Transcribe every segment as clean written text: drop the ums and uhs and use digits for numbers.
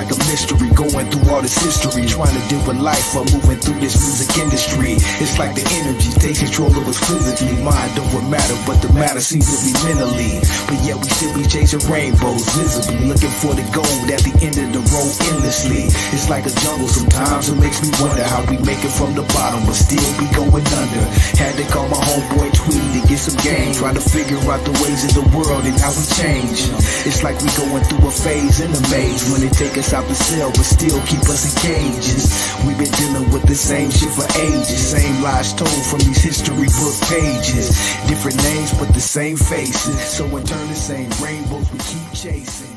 like a mystery, going through all this history, trying to deal with life while moving through this music industry. It's like the energy takes control of us physically. Mind over matter, but the matter seems to be mentally. But yet we still be chasing rainbows, visibly looking for the gold at the end of the road endlessly. It's like a jungle sometimes. It makes me wonder how we make it from the bottom, but still be going under. Had to call my homeboy Tweety to get some game, try to figure out the ways of the world and how we change. It's like we going through a phase in the maze when they take us out the cell, but still keep us in cages. We've been dealing with the same shit for ages, same lies told from these history book pages. Different names, but the same faces. So in turn, the same rainbows we keep chasing.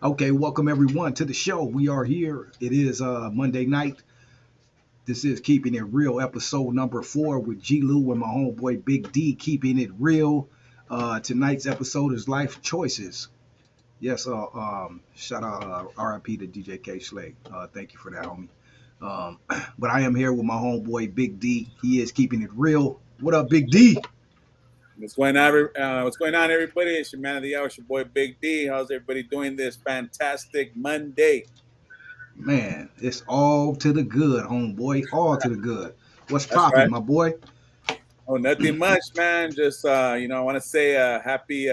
Okay, welcome everyone to the show. We are here. It is Monday night. This is Keeping It Real, episode number 4 with G-Lew and my homeboy Big D, Keeping It Real. Tonight's episode is Life Choices. Yes, shout out RIP to DJ K. Slay. Thank you for that, homie. But I am here with my homeboy Big D. He is Keeping It Real. What up, Big D? What's going on, everybody? It's your man of the hour, it's your boy Big D. How's everybody doing this fantastic Monday? Man, it's all to the good, homeboy. All to the good. What's popping, right, my boy? Oh, nothing much, man. Just I want to say happy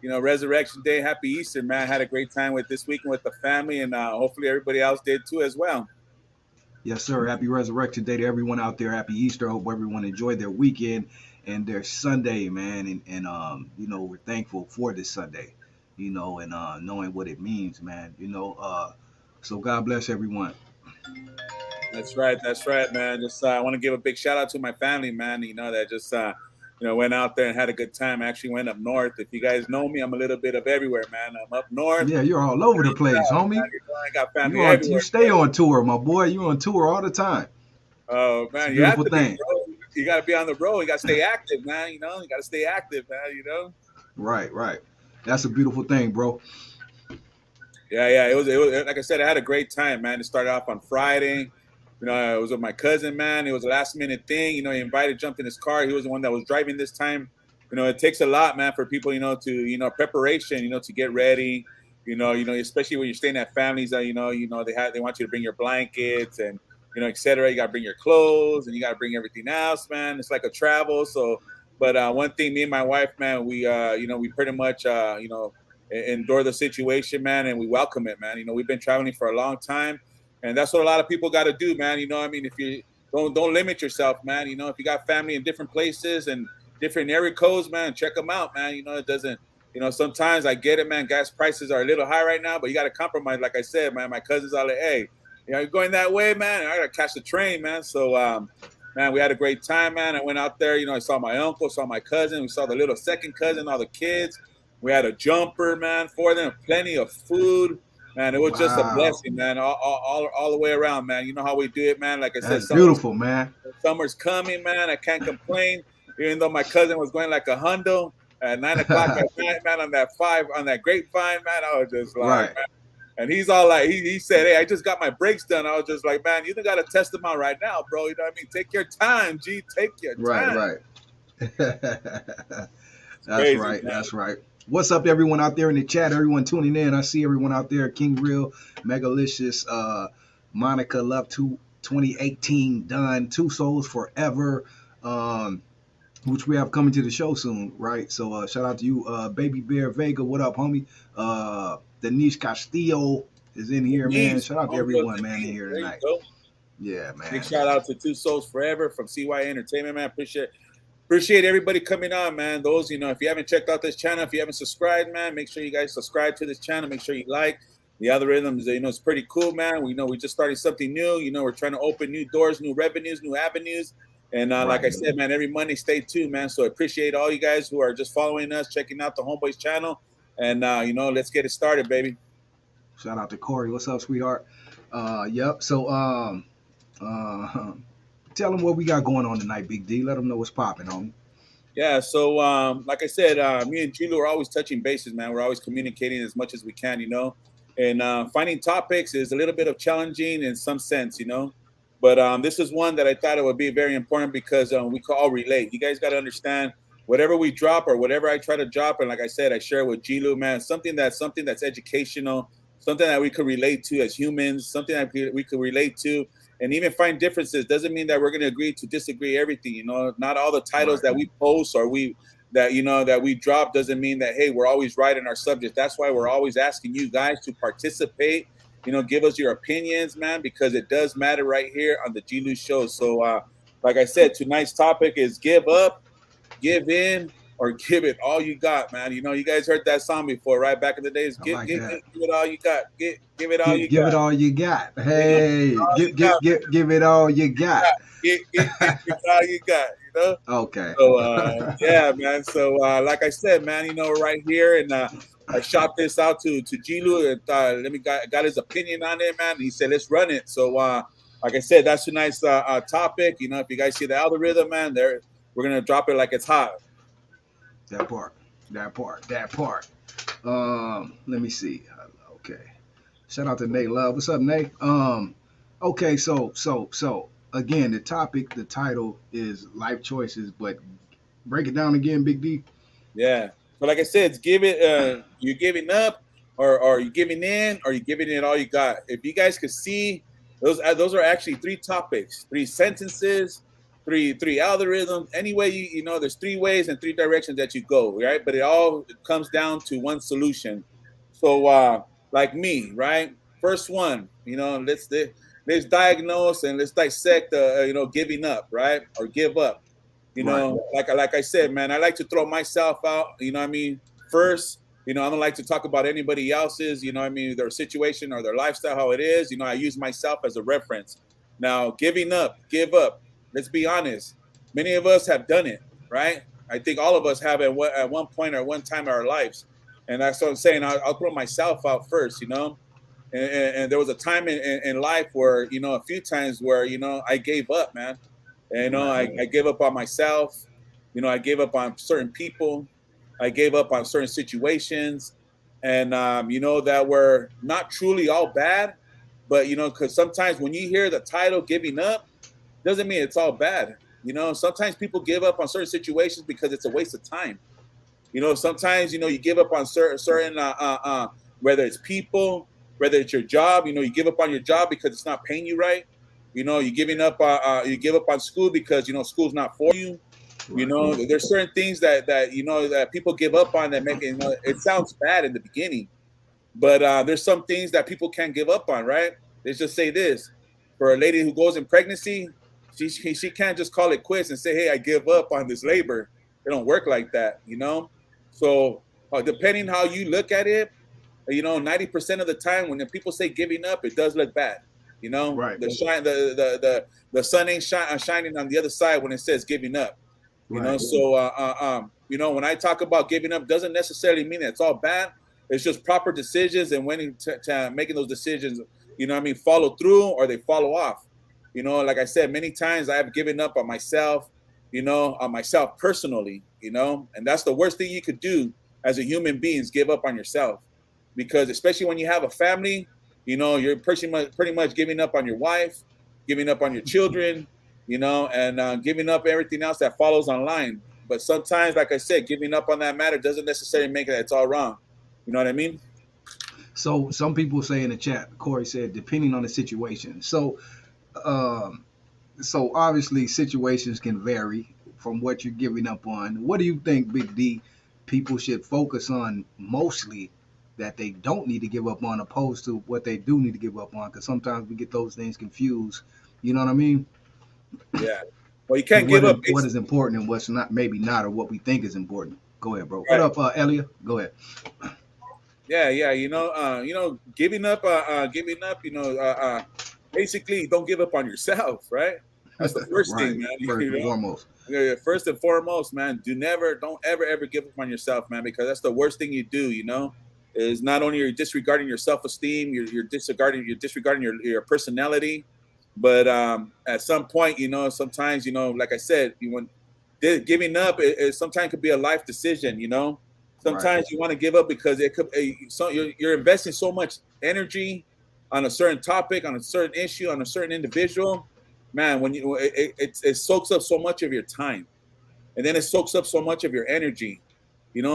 Resurrection Day, happy Easter, man. I had a great time with this weekend with the family, and hopefully everybody else did too as well. Yes, sir. Happy Resurrection Day to everyone out there. Happy Easter. I hope everyone enjoyed their weekend and their Sunday, man. And we're thankful for this Sunday, and knowing what it means, man. So God bless everyone. That's right, man. Just I want to give a big shout out to my family, man. That just went out there and had a good time. I actually went up north. If you guys know me, I'm a little bit of everywhere, man. I'm up north. Yeah, you're all over the place, homie. I got family everywhere. You stay on tour, my boy. You're on tour all the time. Oh man, you have to be, you got to be on the road. You got to stay active, man. You got to stay active, man. Right. That's a beautiful thing, bro. Yeah. It was like I said, I had a great time, man. It started off on Friday. I was with my cousin, man. It was a last minute thing. He invited, jumped in his car. He was the one that was driving this time. It takes a lot, man, for people, to, preparation, to get ready, especially when you're staying at families that, they want you to bring your blankets and, et cetera. You got to bring your clothes and you got to bring everything else, man. It's like a travel. So, but one thing, me and my wife, man, we pretty much, endure the situation, man, and we welcome it, man. We've been traveling for a long time. And that's what a lot of people got to do, man. If you don't limit yourself, man. If you got family in different places and different area codes, man, check them out, man. It doesn't, sometimes I get it, man. Gas prices are a little high right now, but you got to compromise. Like I said, man, my cousins are like, hey, you're going that way, man. I got to catch the train, man. So, man, we had a great time, man. I went out there, I saw my uncle, saw my cousin. We saw the little second cousin, all the kids. We had a jumper, man, for them, plenty of food. Man, it was just a blessing, man, all the way around, man. You know how we do it, man. Like I said, beautiful, man. Summer's coming, man. I can't complain. Even though my cousin was going like a hundo at 9 o'clock at night, man, on that grapevine, man, I was just like, right. Man. And he's all like, he said, hey, I just got my brakes done. I was just like, man, you don't got to test them out right now, bro. You know what I mean? Take your time, G. Take your time. Right. That's right. Man. That's right. What's up, everyone out there in the chat? Everyone tuning in. I see everyone out there. King Real, Megalicious, Monica, Love 2018, Done, Two Souls Forever, which we have coming to the show soon, right? So shout out to you, Baby Bear Vega. What up, homie? Denise Castillo is in here, man. Shout out to everyone, man, in here tonight. Yeah, man. Big shout out to Two Souls Forever from CY Entertainment, man. Appreciate everybody coming on, man. Those, if you haven't checked out this channel, if you haven't subscribed, man, make sure you guys subscribe to this channel. Make sure you like the algorithms. It's pretty cool, man. We just started something new. We're trying to open new doors, new revenues, new avenues. And like I said, man, every Monday, stay tuned, man. So I appreciate all you guys who are just following us, checking out the Homeboys channel. And, let's get it started, baby. Shout out to Corey. What's up, sweetheart? Yep. So tell them what we got going on tonight, Big D. Let them know what's popping on. Yeah, so like I said, me and G-Lew are always touching bases, man. We're always communicating as much as we can, and finding topics is a little bit of challenging in some sense, but this is one that I thought it would be very important because we can all relate. You guys got to understand whatever we drop or whatever I try to drop, and like I said, I share with G-Lew, man, something that's educational, something that we could relate to as humans, something that we could relate to, and even find differences. Doesn't mean that we're going to agree to disagree everything. Not all the titles that we post or that we drop doesn't mean that, hey, we're always right in our subject. That's why we're always asking you guys to participate, give us your opinions, man, because it does matter right here on the G-Lew show. So like I said, tonight's topic is give up, give in, or give it all you got, man. You guys heard that song before, right? Back in the days, give it all you got. Give it all you got. Give it all you got. Hey, give it all you got. Give it all you got. Okay. So yeah, man. So like I said, man, right here, and I shot this out to G-Lew and got his opinion on it, man. And he said, let's run it. So like I said, that's tonight's topic. If you guys see the algorithm, man, we're gonna drop it like it's hot. That part. Let me see. Okay. Shout out to Nate Love. What's up, Nate? Okay, so again, the title is life choices, but break it down again, Big D. Yeah. So like I said, it's you're giving up, or you're giving in, or you're giving it all you got. If you guys could see, those are actually 3 topics, 3 sentences, three algorithms. Anyway, there's 3 ways and 3 directions that you go, right? But it all comes down to one solution. So like me, right? First one, let's diagnose and let's dissect giving up, right? Or give up. Like I said, man, I like to throw myself out, first. I don't like to talk about anybody else's, their situation or their lifestyle, how it is. I use myself as a reference. Now, give up. Let's be honest. Many of us have done it, right? I think all of us have at one point or one time in our lives. And that's what I'm saying. I'll throw myself out first, And there was a time in life where, a few times where, I gave up, man. And, I gave up on myself. I gave up on certain people. I gave up on certain situations. And, that were not truly all bad. But, because sometimes when you hear the title giving up, doesn't mean it's all bad. Sometimes people give up on certain situations because it's a waste of time. Sometimes, you give up on certain whether it's people, whether it's your job, you give up on your job because it's not paying you right. You're giving up, you give up on school because, school's not for you. Right. There's certain things that that people give up on that make it, it sounds bad in the beginning, but there's some things that people can't give up on, right? Let's just say this. For a lady who goes in pregnancy, she can't just call it quits and say, hey, I give up on this labor. It don't work like that, So depending how you look at it, 90% of the time when the people say giving up, it does look bad. Right. The sun ain't shining on the other side when it says giving up. Right. So when I talk about giving up, doesn't necessarily mean that it's all bad. It's just proper decisions and when to making those decisions, follow through or they follow off. Like I said, many times I have given up on myself, on myself personally, and that's the worst thing you could do as a human being is give up on yourself. Because especially when you have a family, you're pretty much giving up on your wife, giving up on your children, and giving up everything else that follows online. But sometimes, like I said, giving up on that matter doesn't necessarily make it it's all wrong. You know what I mean? So some people say in the chat, Corey said, depending on the situation. So obviously situations can vary from what you're giving up on. What do you think, Big D, people should focus on mostly that they don't need to give up on opposed to what they do need to give up on? Because sometimes we get those things confused. You know what I mean? Yeah. Well, you can't give up. What is important and what's not, maybe not, or what we think is important. Go ahead, bro. Right. What up, Elia? Go ahead. Yeah. Giving up, basically don't give up on yourself, right? That's the first right. thing, man. First and foremost. First and foremost, man, don't ever give up on yourself, man, because that's the worst thing you do, is not only you're disregarding your self-esteem, you're disregarding your personality, but at some point, sometimes, like I said, giving up is sometimes could be a life decision. Sometimes you want to give up because it could. So you're investing so much energy on a certain topic, on a certain issue, on a certain individual. Man, when it soaks up so much of your time, and then it soaks up so much of your energy.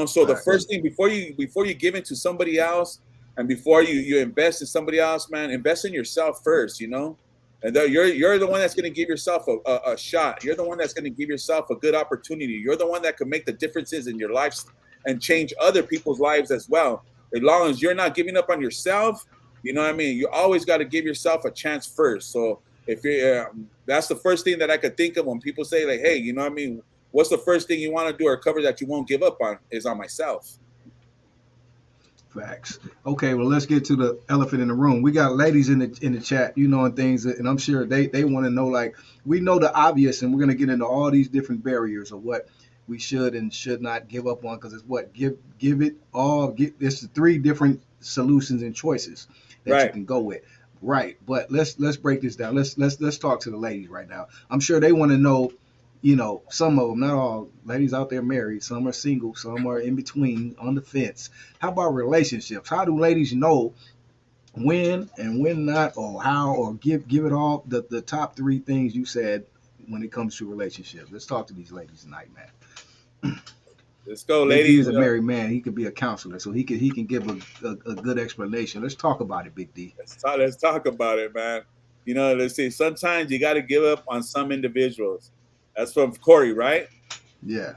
So the first thing before you give into somebody else, and before you invest in somebody else, man, invest in yourself first. And you're the one that's going to give yourself a shot. You're the one that's going to give yourself a good opportunity. You're the one that can make the differences in your life and change other people's lives as well. As long as you're not giving up on yourself, you know what I mean? You always got to give yourself a chance first. So if you're, that's the first thing that I could think of when people say, like, hey, you know what I mean? What's the first thing you want to do or cover that you won't give up on is on myself. Facts. Okay, well, let's get to the elephant in the room. We got ladies in the chat, and things, and I'm sure they want to know, like, we know the obvious, and we're going to get into all these different barriers of what we should and should not give up on, because it's what give it all. It's the 3 different solutions and choices that you can go with. Right, but let's break this down. Let's talk to the ladies right now. I'm sure they want to know. Some of them, not all ladies out there married, some are single, some are in between on the fence. How about relationships? How do ladies know when and when not, or how, or give it all the top 3 things you said when it comes to relationships? Let's talk to these ladies tonight, man. Let's go, ladies. He's a married man. He could be a counselor, so he can give a good explanation. Let's talk about it, Big D. Let's talk about it, man. Let's see. Sometimes you got to give up on some individuals. That's from Corey, right? Yeah.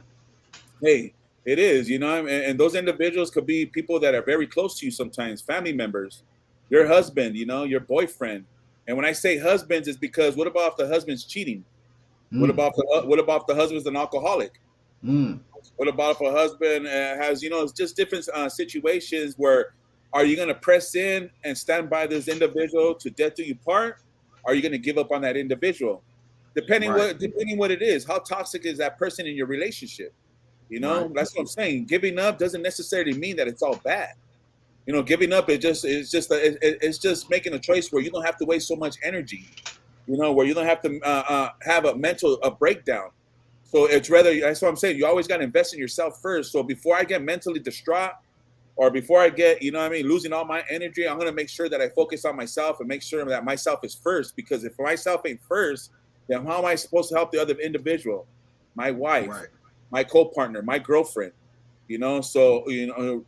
Hey, it is, and those individuals could be people that are very close to you sometimes, family members, your husband, your boyfriend. And when I say husbands, it's because what about if the husband's cheating? What about if the husband's an alcoholic? What about if a husband has, it's just different situations where are you going to press in and stand by this individual to death do you part? Or are you going to give up on that individual? Depending what it is, how toxic is that person in your relationship? That's what I'm saying. Giving up doesn't necessarily mean that it's all bad. Giving up it's just making a choice where you don't have to waste so much energy. Where you don't have to have a mental breakdown. So it's rather, that's what I'm saying. You always got to invest in yourself first. So before I get mentally distraught, or before I get, losing all my energy, I'm gonna make sure that I focus on myself and make sure that myself is first. Because if myself ain't first, then how am I supposed to help the other individual? My wife, my co-partner, my girlfriend, so,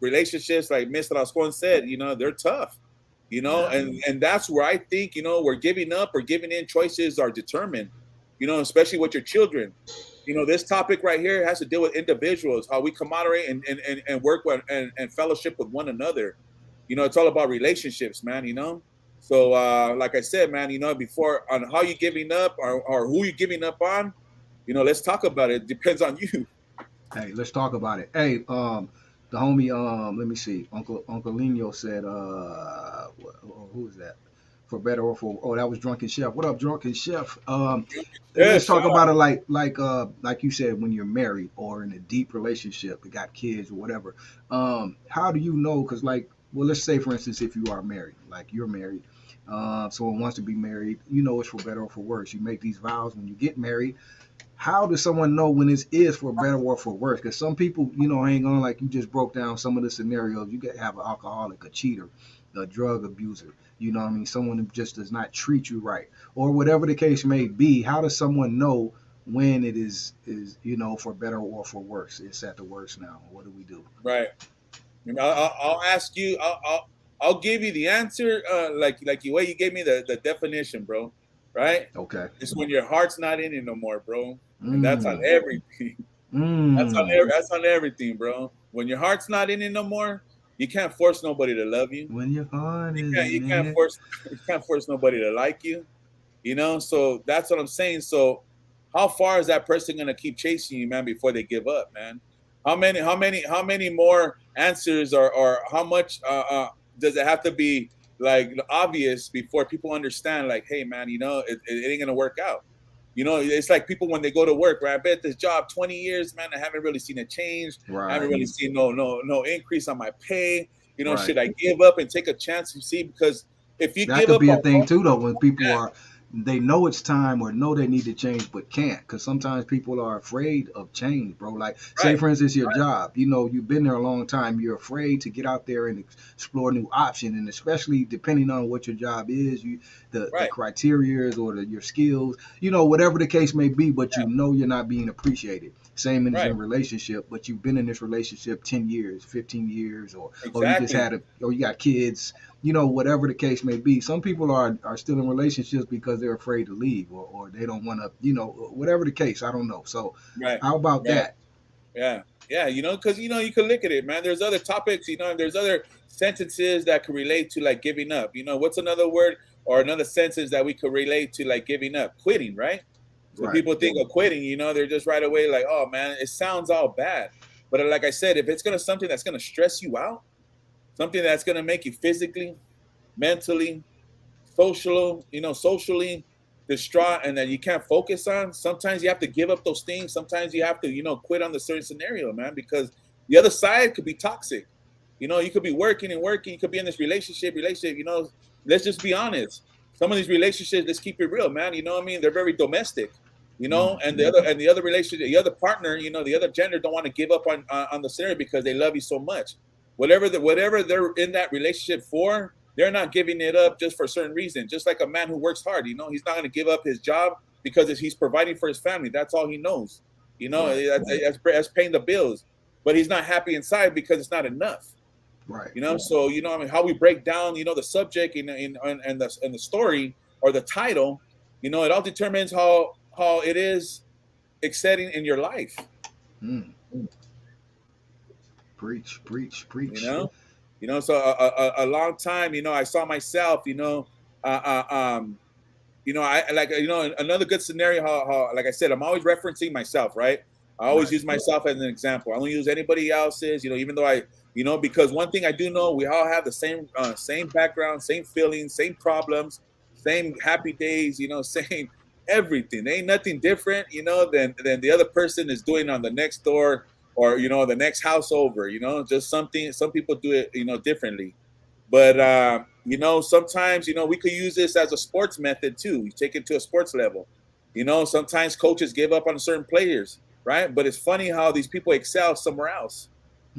relationships, like Mr. Lascon said, they're tough, and that's where I think, we're giving up or giving in choices are determined, especially with your children. This topic right here has to deal with individuals, how we camaraderie and work with and fellowship with one another. It's all about relationships, man, So, like I said, man, before on how you giving up or who you giving up on, let's talk about it. It depends on you. Hey, let's talk about it. Hey, the homie, let me see. Uncle Lino said, who is that? For better or for, that was Drunken Chef. What up, Drunken Chef? Let's talk about it like you said, when you're married or in a deep relationship, you got kids or whatever. How do you know? Because let's say, for instance, if you are married, like you're married, someone wants to be married, it's for better or for worse. You make these vows when you get married. How does someone know when this is for better or for worse? Because some people, hang on, like you just broke down some of the scenarios. You could have an alcoholic, a cheater, a drug abuser, someone who just does not treat you right, or whatever the case may be. How does someone know when it is for better or for worse? It's at the worst now. What do we do? Right. I'll ask you. I'll give you the answer, like the way you gave me the definition, bro. Right? Okay. It's when your heart's not in it no more, bro. And that's on everything. That's on everything, bro. When your heart's not in it no more, you can't force nobody to love you. When your heart you can't force nobody to like you. So that's what I'm saying. So how far is that person gonna keep chasing you, man, before they give up, man? How many more answers or how much does it have to be like obvious before people understand, like, hey, man, it ain't gonna work out. It's like people when they go to work, right? I've been at this job 20 years, man. I haven't really seen a change. Right. I haven't really seen no increase on my pay. You know, Right. should I give up and take a chance? You see, because if you That give could up be a on thing too, though, when people yeah, are they know it's time or know they need to change but can't, because sometimes people are afraid of change, bro. Like, say right, for instance, your job. You know, you've been there a long time. You're afraid to get out there and explore new options, and especially depending on what your job is, the right, criteria or your skills. You know, whatever the case may be, but you yeah, know you're not being appreciated. Same as right, in relationship, but you've been in this relationship 10 years, 15 years, or you just exactly, or you got kids, you know, whatever the case may be. Some people are still in relationships because they're afraid to leave, or they don't want to, you know, whatever the case. I don't know. So, right, how about right. that? Yeah, yeah, you know, because you know you can look at it, man. There's other topics, you know, and there's other sentences that could relate to like giving up. You know, what's another word or another sentence that we could relate to like giving up? Quitting, right? So Right. people think of quitting, you know, they're just right away like, oh man, it sounds all bad. But like I said, if it's gonna something that's gonna stress you out, something that's gonna make you physically, mentally, socially distraught and that you can't focus on, sometimes you have to give up those things. Sometimes you have to, you know, quit on the certain scenario, man, because the other side could be toxic. You know, you could be working and working, you could be in this relationship, you know, let's just be honest. Some of these relationships, let's keep it real, man. You know what I mean? They're very domestic, you know, Mm. and the other relationship, the other partner, you know, the other gender don't want to give up on the scenario because they love you so much. Whatever they're in that relationship for, they're not giving it up just for a certain reason. Just like a man who works hard, you know, he's not going to give up his job because he's providing for his family. That's all he knows. You know, Right. that's paying the bills. But he's not happy inside because it's not enough. Right. You know, so you know, I mean, how we break down, you know, the subject in the story or the title, you know, it all determines how it is exciting in your life. Mm. Preach, preach, You preach. know, so a long time, you know, I saw myself, uh, uh, um, I like, another good scenario. How like I said, I'm always referencing myself, right? I always Right. use myself as an example. I don't use anybody else's, you know, even though because one thing I do know, we all have the same background, same feelings, same problems, same happy days, you know, same everything. There ain't nothing different, you know, than the other person is doing on the next door or you know the next house over. You know, just something. Some people do it, you know, differently. But you know, sometimes you know we could use this as a sports method too. You take it to a sports level. You know, sometimes coaches give up on certain players, right? But it's funny how these people excel somewhere else.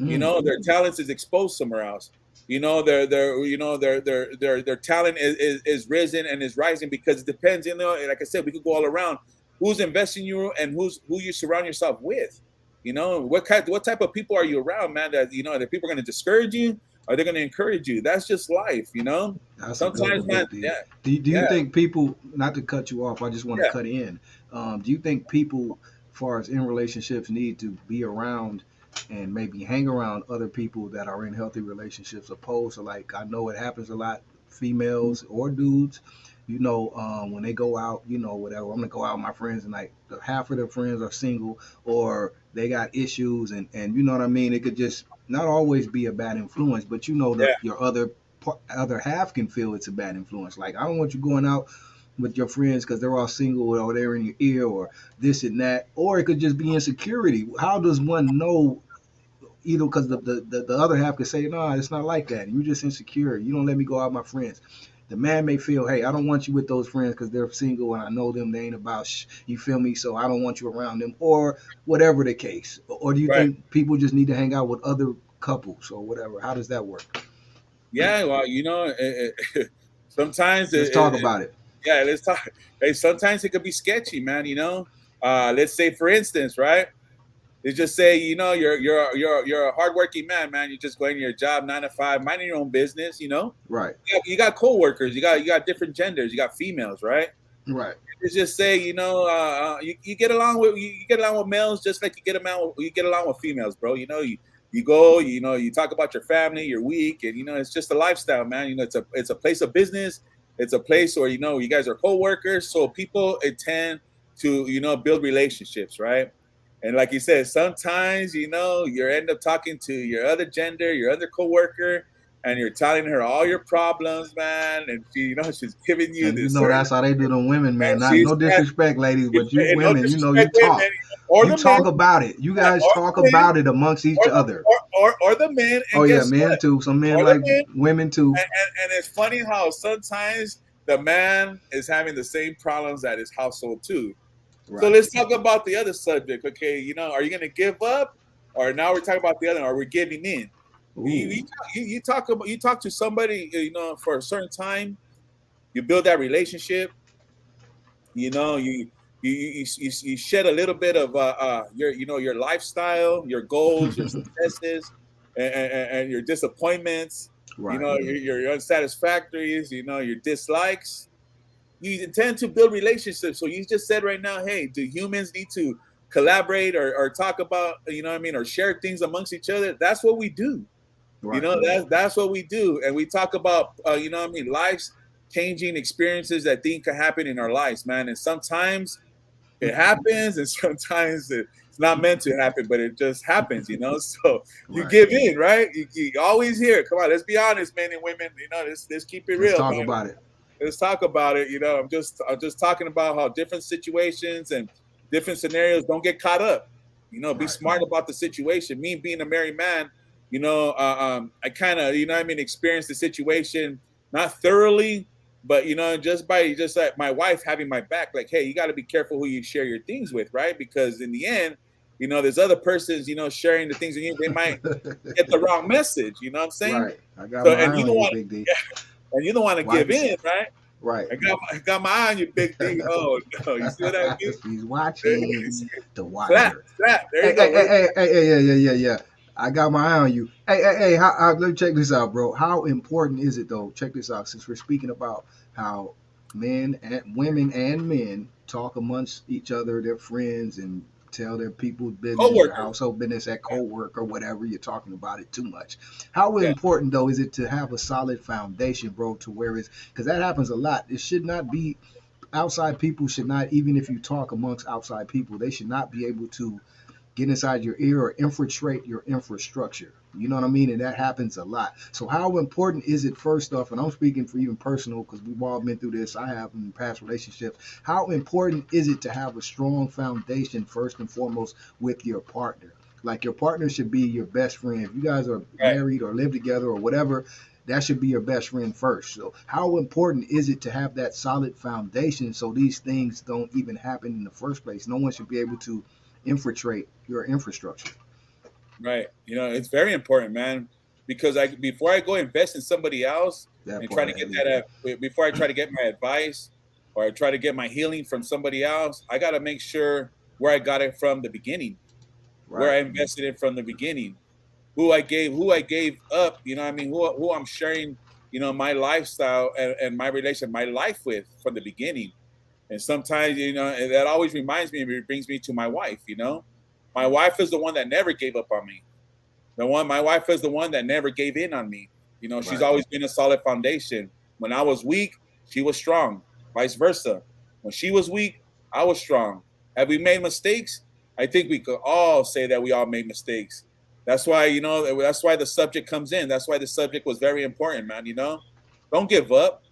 You Mm. know, their talents is exposed somewhere else. You know, their talent is risen and is rising because it depends. You know, like I said, we could go all around. Who's investing in you and who you surround yourself with. You know, what type of people are you around, man? That you know, that people are going to discourage you, are they going to encourage you? That's just life, you know. That's a good Sometimes, one, man, Big D. yeah, Do you yeah, think people, not to cut you off, I just want to yeah. cut in. Do you think people, as far as in relationships, need to be around and maybe hang around other people that are in healthy relationships, opposed to, like, I know it happens a lot, females or dudes, you know, when they go out, you know, whatever, I'm gonna go out with my friends and like half of their friends are single or they got issues, and you know what I mean. It could just not always be a bad influence, but you know Yeah. your other half can feel it's a bad influence. Like, I don't want you going out with your friends because they're all single or they're in your ear or this and that. Or it could just be insecurity. How does one know? Either because the other half could say, no, it's not like that. You're just insecure. You don't let me go out with my friends. The man may feel, hey, I don't want you with those friends because they're single and I know them. They ain't about you feel me? So I don't want you around them, or whatever the case. Or do you Right. think people just need to hang out with other couples or whatever? How does that work? Yeah, well, you know, sometimes Let's talk about it. yeah, let's talk. Hey, sometimes it could be sketchy, man. You know, let's say for instance, right? They just say, you know, you're a hardworking man, man. You're just going to your job 9 to 5, minding your own business. You know, Right. you got coworkers, you got different genders, you got females, right? Right. Let's just say, you know, you get along with males just like you get along with females, bro. You know, you go, you know, you talk about your family, your week, and you know, it's just a lifestyle, man. You know, it's a place of business. It's a place where you know you guys are co-workers, so people tend to you know build relationships, right? And like you said, sometimes you know you end up talking to your other gender, your other coworker, and you're telling her all your problems, man, and she, you know, she's giving you And you this know certain that's how they do them women, man. and Not she's no got disrespect, ladies, but you and no women, you know, you disrespect, women. talk. or You the men, talk about it. You guys or talk the men, about it amongst each other. or the men, Oh and yeah, guess men what? too. Some men Or the like men, women too. and it's funny how sometimes the man is having the same problems at his household too. So Right. let's talk about the other subject. Okay, are you going to give up, or now we're talking about the other? Are we giving in? Ooh. You talk to somebody, for a certain time. You build that relationship. You know, you shed a little bit of your lifestyle, your goals, your successes, and your disappointments. Right. Your unsatisfactories. Your dislikes. You intend to build relationships. So you just said right now, hey, do humans need to collaborate or talk about, or share things amongst each other? That's what we do. Right. That's what we do. And we talk about, lives changing experiences that think can happen in our lives, man. And sometimes it happens, and sometimes it's not meant to happen, but it just happens. So you Right. give in, right? You always hear, come on, let's be honest, men and women. Let's keep it Let's real, talk man. about it. Let's talk about it. I'm just talking about how different situations and different scenarios don't get caught up. Be Right. smart about the situation. Me being a married man, I kind of, experienced the situation not thoroughly, but just like my wife having my back, like, hey, you got to be careful who you share your things with, right? Because in the end, there's other persons, sharing the things in you. They might get the wrong message. You know what I'm saying? Right. I got So, my eye on you, Big D. and you don't want to give Wife. in, right? Right. I got my eye on you, Big D. Oh no, you see what I mean? He's watching the Slap, watcher. slap. There Hey, you hey, go. hey, hey, hey, hey, yeah. I got my eye on you. Hey. Let me check this out, bro. How important is it though? Check this out. Since we're speaking about how men and women and men talk amongst each other, their friends, and tell their people's business, their Coworkers. household business at co-work or whatever. You're talking about it too much. How Yeah, important though is it to have a solid foundation, bro? To where it's because that happens a lot. It should not be outside people should not, even if you talk amongst outside people, they should not be able to get inside your ear or infiltrate your infrastructure. You know what I mean? And that happens a lot. So how important is it, first off, and I'm speaking for even personal because we've all been through this, I have in past relationships, how important is it to have a strong foundation first and foremost with your partner? Like your partner should be your best friend. If you guys are right, married or live together or whatever, that should be your best friend first. So how important is it to have that solid foundation so these things don't even happen in the first place? No one should be able to infiltrate your infrastructure. right. It's very important, man, because before I go invest in somebody else That and try to part get heavy. before I try to get my advice or I try to get my healing from somebody else, I got to make sure where I got it from the beginning, where Right. I invested it from the beginning, who I gave up, what I mean, who I'm sharing, my lifestyle and my relation, my life with from the beginning. And sometimes, and that always reminds me, it brings me to my wife. My wife is the one that never gave up on me. My wife is the one that never gave in on me. She's Right. always been a solid foundation. When I was weak, she was strong. Vice versa. When she was weak, I was strong. Have we made mistakes? I think we could all say that we all made mistakes. That's why, that's why the subject comes in. That's why the subject was very important, man. Don't give up.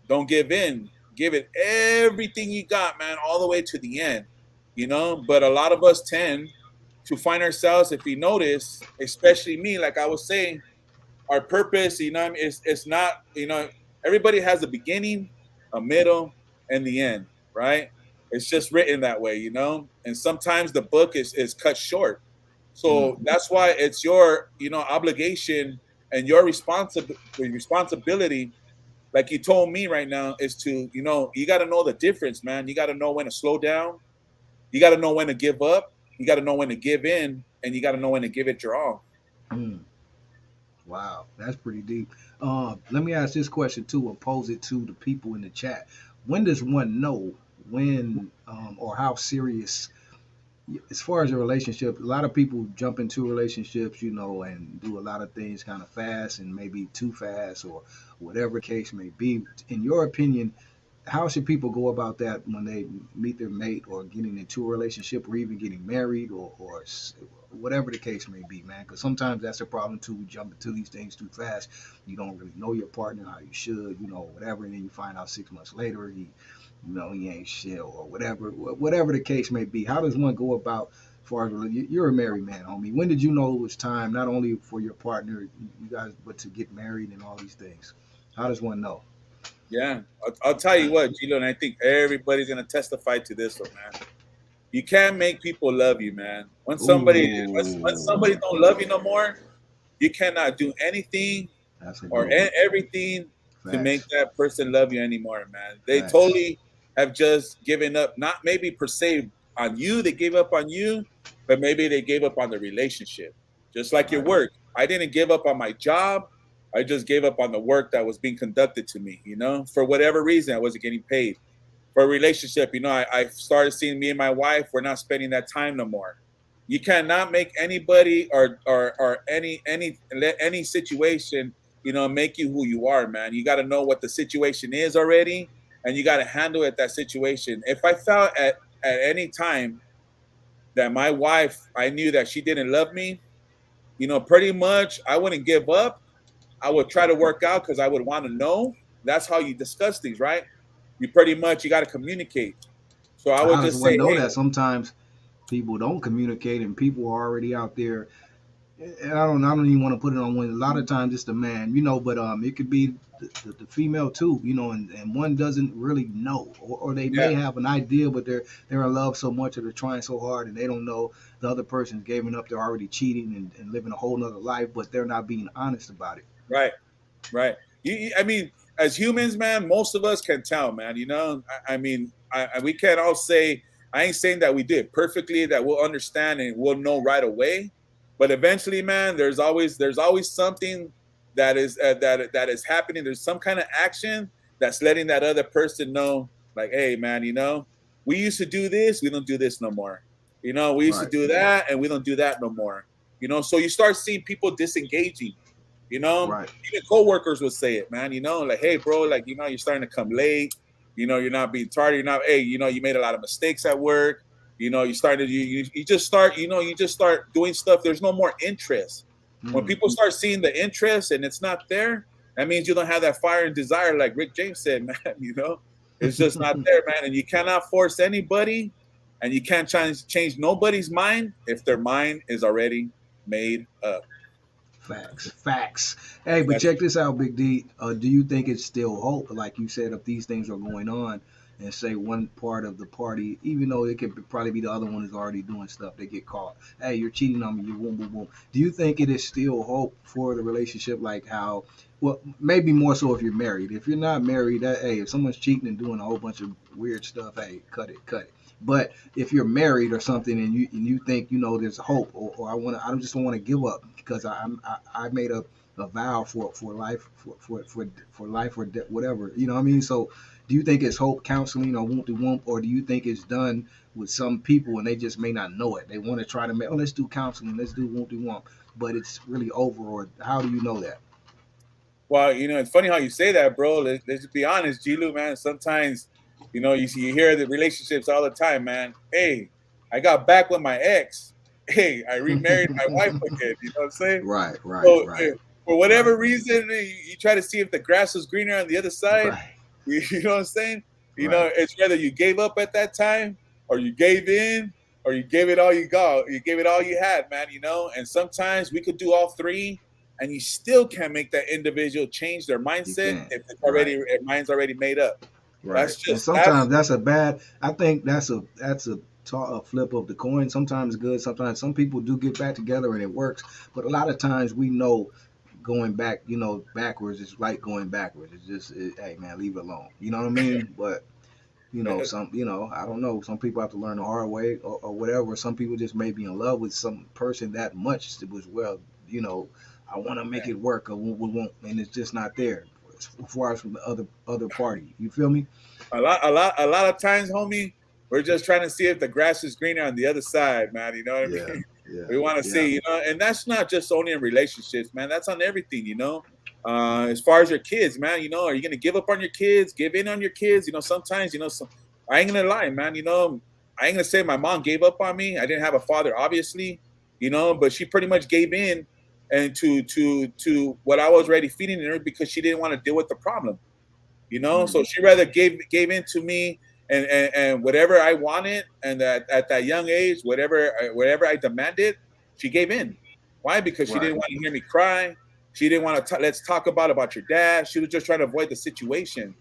Don't give in. Give it everything you got, man, all the way to the end. But a lot of us tend to find ourselves, if you notice, especially me, like I was saying, our purpose, it's not, everybody has a beginning, a middle, and the end, right? It's just written that way. And sometimes the book is cut short. Mm. So that's why it's your, obligation and your responsibility, like you told me right now, is to, you got to know the difference, man. You got to know when to slow down. You got to know when to give up. You got to know when to give in, and you got to know when to give it your all. Mm. Wow, that's pretty deep. Let me ask this question too, and pose it to the people in the chat. When does one know when or how serious as far as a relationship, a lot of people jump into relationships, and do a lot of things kind of fast and maybe too fast or whatever the case may be. In your opinion, how should people go about that when they meet their mate or getting into a relationship or even getting married or whatever the case may be, man? Because sometimes that's a problem too. We jump into these things too fast. You don't really know your partner how you should, whatever. And then you find out 6 months later he ain't shit or whatever the case may be. How does one go about far as you're a married man, homie. When did you know it was time not only for your partner, you guys, but to get married and all these things? How does one know? Yeah, I'll tell you what, G-Lew, and I think everybody's gonna testify to this one, man. You can't make people love you, man. When somebody Ooh, don't love you no more, you cannot do anything that's a or good one. everything to make Facts, that person love you anymore, man. They facts. totally have just given up, not maybe per se on you, they gave up on you, but maybe they gave up on the relationship. Just like your Right. work. I didn't give up on my job. I just gave up on the work that was being conducted to me, for whatever reason, I wasn't getting paid. For a relationship, I started seeing me and my wife, we're not spending that time no more. You cannot make anybody or any situation, make you who you are, man. You got to know what the situation is already, and you got to handle it, that situation. If I felt at any time that my wife, I knew that she didn't love me, pretty much I wouldn't give up. I would try to work out because I would want to know. That's how you discuss things, right? You got to communicate. So I would How does just one say, know hey, that? Sometimes people don't communicate, and people are already out there. And I don't even want to put it on one. A lot of times it's the man, but it could be the female too, and one doesn't really know, or they yeah, may have an idea, but they're in love so much, or they're trying so hard, and they don't know the other person's giving up. They're already cheating and living a whole nother life, but they're not being honest about it. right. Right. I mean, as humans, man, most of us can tell, man. I mean, we can't all say. I ain't saying that we do it perfectly, that we'll understand and we'll know right away. But eventually, man, there's always something that is happening. There's some kind of action that's letting that other person know, like, hey, man, we used to do this, we don't do this no more. We used to Right. do that, and we don't do that no more. So you start seeing people disengaging. Right. Even coworkers would say it, man. Like, hey, bro, like, you're starting to come late. You're not being tardy. You're not. Hey, you made a lot of mistakes at work. You started. You just start. You just start doing stuff. There's no more interest. When Mm. people start seeing the interest and it's not there, that means you don't have that fire and desire, like Rick James said, man. It's just not there, man. And you cannot force anybody, and you can't change nobody's mind if their mind is already made up. Facts, facts. Hey, but That's check this out, Big D. Do you think it's still hope, like you said, if these things are going on, and say one part of the party, even though it could probably be the other one is already doing stuff, they get caught. Hey, you're cheating on me. You boom, boom, boom. Do you think it is still hope for the relationship, like how? Well, maybe more so if you're married. If you're not married, hey, if someone's cheating and doing a whole bunch of weird stuff, hey, cut it, cut it. But if you're married or something and you think there's hope, or I just don't want to give up because I made a vow for life for life or whatever, what I mean. So do you think it's hope counseling or whoop de whoop, or do you think it's done with some people and they just may not know it? They want to try to make, let's do counseling, let's do whoop de whoop, but it's really over. Or how do you know that? Well, it's funny how you say that, bro. Let's just be honest, G-Lew, man. Sometimes, you hear the relationships all the time, man. Hey, I got back with my ex. Hey, I remarried my wife again. You know what I'm saying? Right, right, So right, for right, whatever reason, you try to see if the grass is greener on the other side. right, You know what I'm saying? right. It's whether you gave up at that time, or you gave in, or you gave it all you got. You gave it all you had, man. And sometimes we could do all three, and you still can't make that individual change their You mindset can't. if Right. their mind's already made up. Right. That's And just sometimes that's that's a bad. I think that's a flip of the coin. Sometimes good. Sometimes some people do get back together and it works. But a lot of times we know going back, backwards is like going backwards. It's just, hey man, leave it alone. You know what I mean? But I don't know. Some people have to learn the hard way, or whatever. Some people just may be in love with some person that much that was, well, I want to make it work, or we won't, and it's just not there as far as from the other party. You feel me? a lot of times, homie. We're just trying to see if the grass is greener on the other side, man. You know what I Yeah, mean? yeah, We want to yeah. see, and that's not just only in relationships, man. That's on everything. As far as your kids, man, are you gonna give up on your kids, give in on your kids? Sometimes, I ain't gonna lie, man. I ain't gonna say my mom gave up on me. I didn't have a father, obviously, but she pretty much gave in and to what I was already feeding her because she didn't want to deal with the problem. So she rather gave in to me and whatever I wanted, and at that young age, whatever I demanded, she gave in. Why? Because she didn't want to hear me cry. She didn't want to let's talk about your dad. She was just trying to avoid the situation.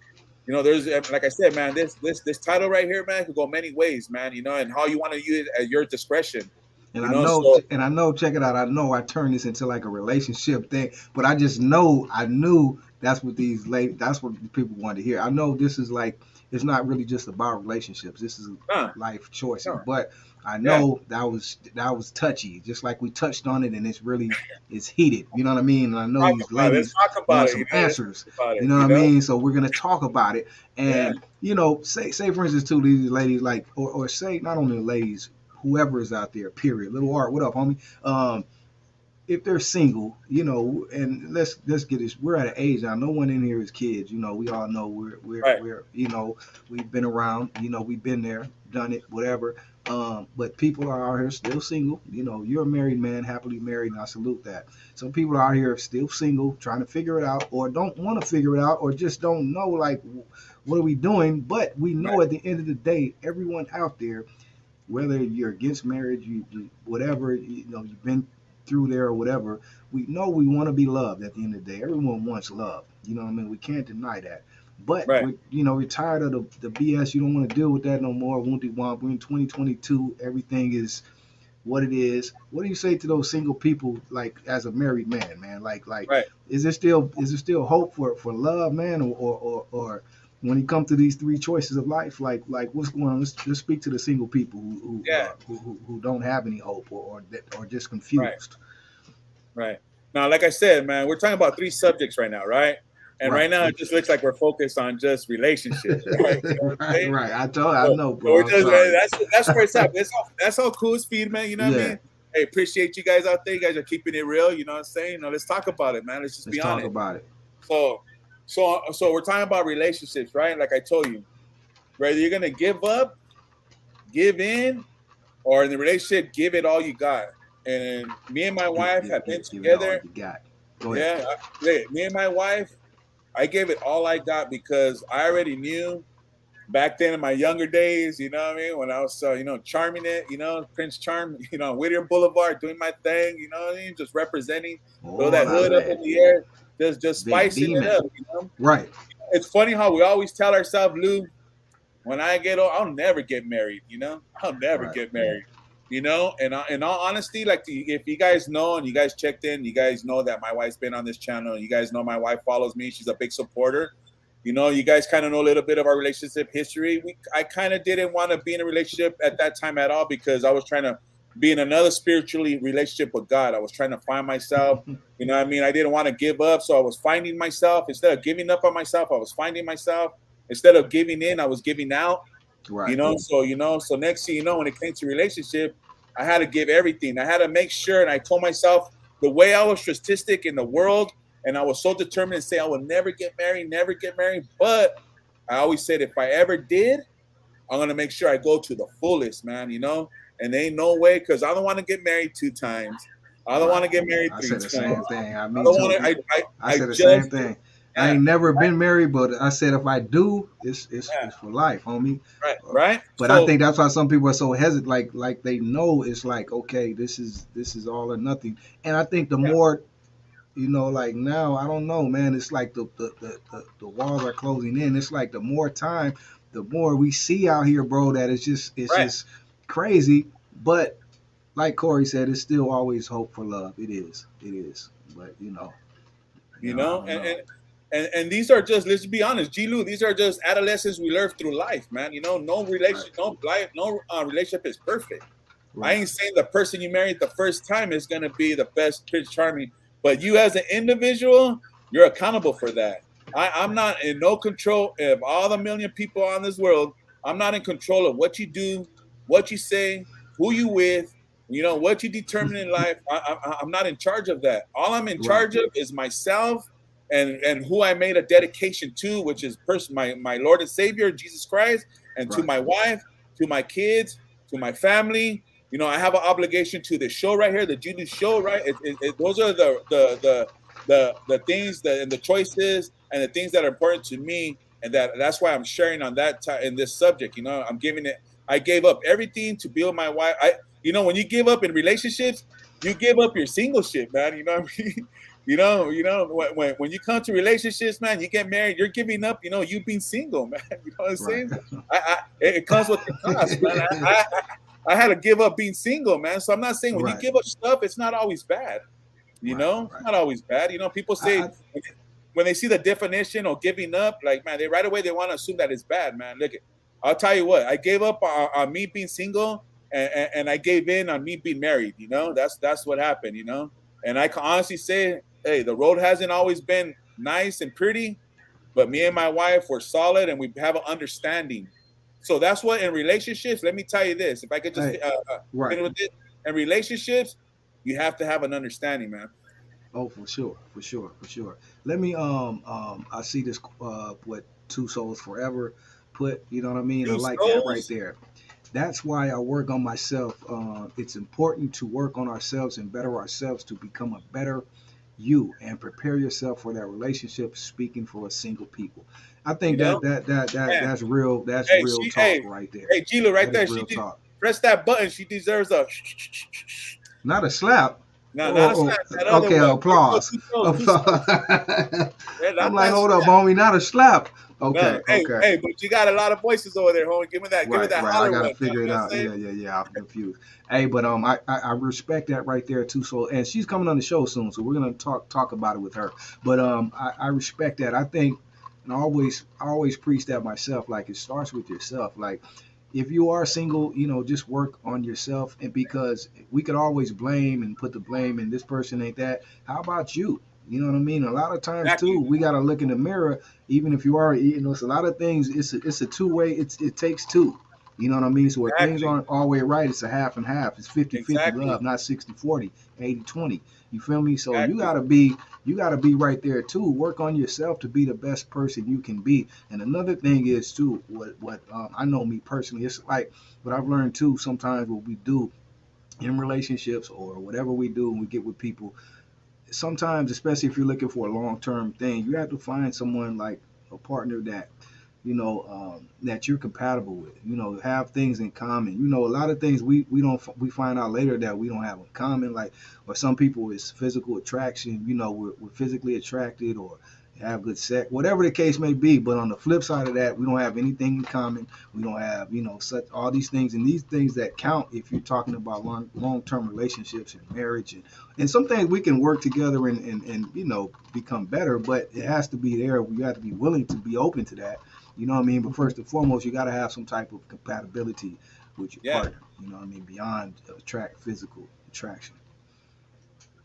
You know, there's, like I said, man, this title right here, man, could go many ways, man. You know, and how you want to use it at your discretion. And you I know, know, and I know, check it out. I know I turned this into like a relationship thing, but I just know, I knew that's what that's what people wanted to hear. I know this is like, it's not really just about relationships. This is life choices, but I know that was touchy, just like we touched on it, and it's heated. You know what I mean? And I know these ladies want some answers. You know what I mean? So we're gonna talk about it, and you know, say for instance, too, these ladies like, or say not only the ladies, whoever is out there, period. Little Art, what up, homie? If they're single, you know, and let's get this. We're at an age now. No one in here is kids. You know, we all know we're you know, we've been around. You know, we've been there, done it, whatever. But people are out here still single. You know, you're a married man, happily married, and I salute that. Some people are out here still single, trying to figure it out, or don't want to figure it out, or just don't know, like, what are we doing? But we know at the end of the day, everyone out there, whether you're against marriage, you whatever, you know, you've been through there or whatever, we know we want to be loved at the end of the day. Everyone wants love. You know what I mean? We can't deny that. But, we're tired of the BS. You don't want to deal with that no more. We're in 2022. Everything is what it is. What do you say to those single people, like, as a married man? Like, is there still hope for love, man? Or when it comes to these three choices of life, like what's going on? Let's speak to the single people who don't have any hope or just confused. Right. Now, like I said, man, we're talking about three subjects right now, right? And right now, it just looks like we're focused on just relationships. Right. You know right. I know, bro. That's where it's at. That's all cool as feed, man. You know what I mean? Hey, appreciate you guys out there. You guys are keeping it real. You know what I'm saying? You know, let's talk about it, man. Let's be honest. Talk about it. So we're talking about relationships, right? Like I told you, whether you're gonna give up, give in, or in the relationship, give it all you got. And me and my wife have been together. Me and my wife, I gave it all I got because I already knew back then in my younger days, you know what I mean? When I was, charming it, you know, Prince Charm, you know, Whittier Boulevard, doing my thing, you know what I mean? Just representing, throw that hood up in the air, just spicing it up, you know? Right. It's funny how we always tell ourselves, Lou, when I get old, I'll never get married, you know? I'll never get married. You know, and in all honesty, like if you guys know and you guys checked in, you guys know that my wife's been on this channel. And you guys know my wife follows me. She's a big supporter. You know, you guys kind of know a little bit of our relationship history. I kind of didn't want to be in a relationship at that time at all because I was trying to be in another spiritually relationship with God. I was trying to find myself. You know what I mean? I didn't want to give up. So I was finding myself. Instead of giving up on myself, I was finding myself. Instead of giving in, I was giving out. Right. You know, so next thing you know, when it came to relationship, I had to give everything. I had to make sure, and I told myself the way I was statistic in the world, and I was so determined to say I would never get married. But I always said if I ever did, I'm gonna make sure I go to the fullest, man. You know, and there ain't no way because I don't want to get married 2 times. I don't want to get married 3 times. I said the same thing. I said the same thing. I ain't never been married, but I said if I do, it's for life, homie. Right. But I think that's why some people are so hesitant. Like they know it's like, okay, this is all or nothing. And I think the more, you know, like now, I don't know, man. It's like the walls are closing in. It's like the more time, the more we see out here, bro. That it's just crazy. But like Corey said, it's still always hope for love. It is. But And these are just, let's be honest, G-Lew, these are just adolescents we learn through life, man. You know, no relationship is perfect. Right. I ain't saying the person you married the first time is going to be the best Prince Charming, but you as an individual, you're accountable for that. I'm not in no control of all the million people on this world. I'm not in control of what you do, what you say, who you with, you know, what you determine in life. I'm not in charge of that. All I'm in charge of is myself and who I made a dedication to, which is my Lord and Savior, Jesus Christ, and to my wife, to my kids, to my family. You know, I have an obligation to the show right here, the G-Lew show, right? Those are the things and the choices and the things that are important to me. and that's why I'm sharing on that in this subject. You know, I'm giving it. I gave up everything to be with my wife. You know, when you give up in relationships, you give up your single shit, man. You know what I mean? When you come to relationships, man, you get married, you're giving up, you being single, man. You know what I'm Right. saying? It comes with the cost, man. I had to give up being single, man. So I'm not saying when you Right. give up stuff, it's not always bad. Right. It's Right. not always bad. People say I, when they see the definition of giving up, like, man, they right away they want to assume that it's bad, man. Look, I'll tell you what, I gave up on me being single, and I gave in on me being married. That's what happened. And I can honestly say, hey, the road hasn't always been nice and pretty, but me and my wife were solid, and we have an understanding. So that's what in relationships. Let me tell you this: if I could just hey, right. finish with it, in relationships, you have to have an understanding, man. Oh, for sure, for sure, for sure. Let me I see this what Two Souls Forever put, you know what I mean? I Two like that right souls. there. That's why I work on myself. It's important to work on ourselves and better ourselves to become a better you and prepare yourself for that relationship. Speaking for a single people, I think You know, man. that's real. That's Hey, real talk right there. G-Lew right That is there. real talk. Press that button. She deserves a. Not a slap. No, not a Oh, slap. That other okay, one. There you go. applause. Two souls. Two souls. Applause. Yeah, I'm not like, that hold up, slap. homie, not a slap. Okay, No, okay. but you got a lot of voices over there, homie. Give me that. Give me Right, that right. I holler gotta one. You figure it know what out. I'm saying? Yeah, yeah, yeah. I'm confused. Hey, but I respect that right there too. So, and she's coming on the show soon, so we're gonna talk about it with her. But I respect that. I think, and I always preach that myself. Like it starts with yourself. Like if you are single, just work on yourself. And because we could always blame and put the blame in this person ain't that. How about you? You know what I mean? A lot of times too, Exactly. we gotta look in the mirror. Even if you are, it's a lot of things. It's a two-way. It takes two. You know what I mean? So where things Exactly. aren't all way right, it's a half and half. It's 50-50 Exactly. love, not 60-40, 80-20. You feel me? So you Exactly. gotta be right there too. Work on yourself to be the best person you can be. And another thing is too, what I know me personally, it's like what I've learned too. Sometimes what we do in relationships or whatever we do when we get with people, sometimes, especially if you're looking for a long term thing, you have to find someone like a partner that that you're compatible with. Have things in common. A lot of things we don't we find out later that we don't have in common. Like, or some people it's physical attraction. We're physically attracted or have good sex, whatever the case may be. But on the flip side of that, we don't have anything in common. We don't have such all these things, and these things that count if you're talking about long term relationships and marriage and some things we can work together and become better, but it has to be there. We have to be willing to be open to that. You know what I mean? But first and foremost, you got to have some type of compatibility with your Yeah. partner. You know what I mean? Beyond physical attraction.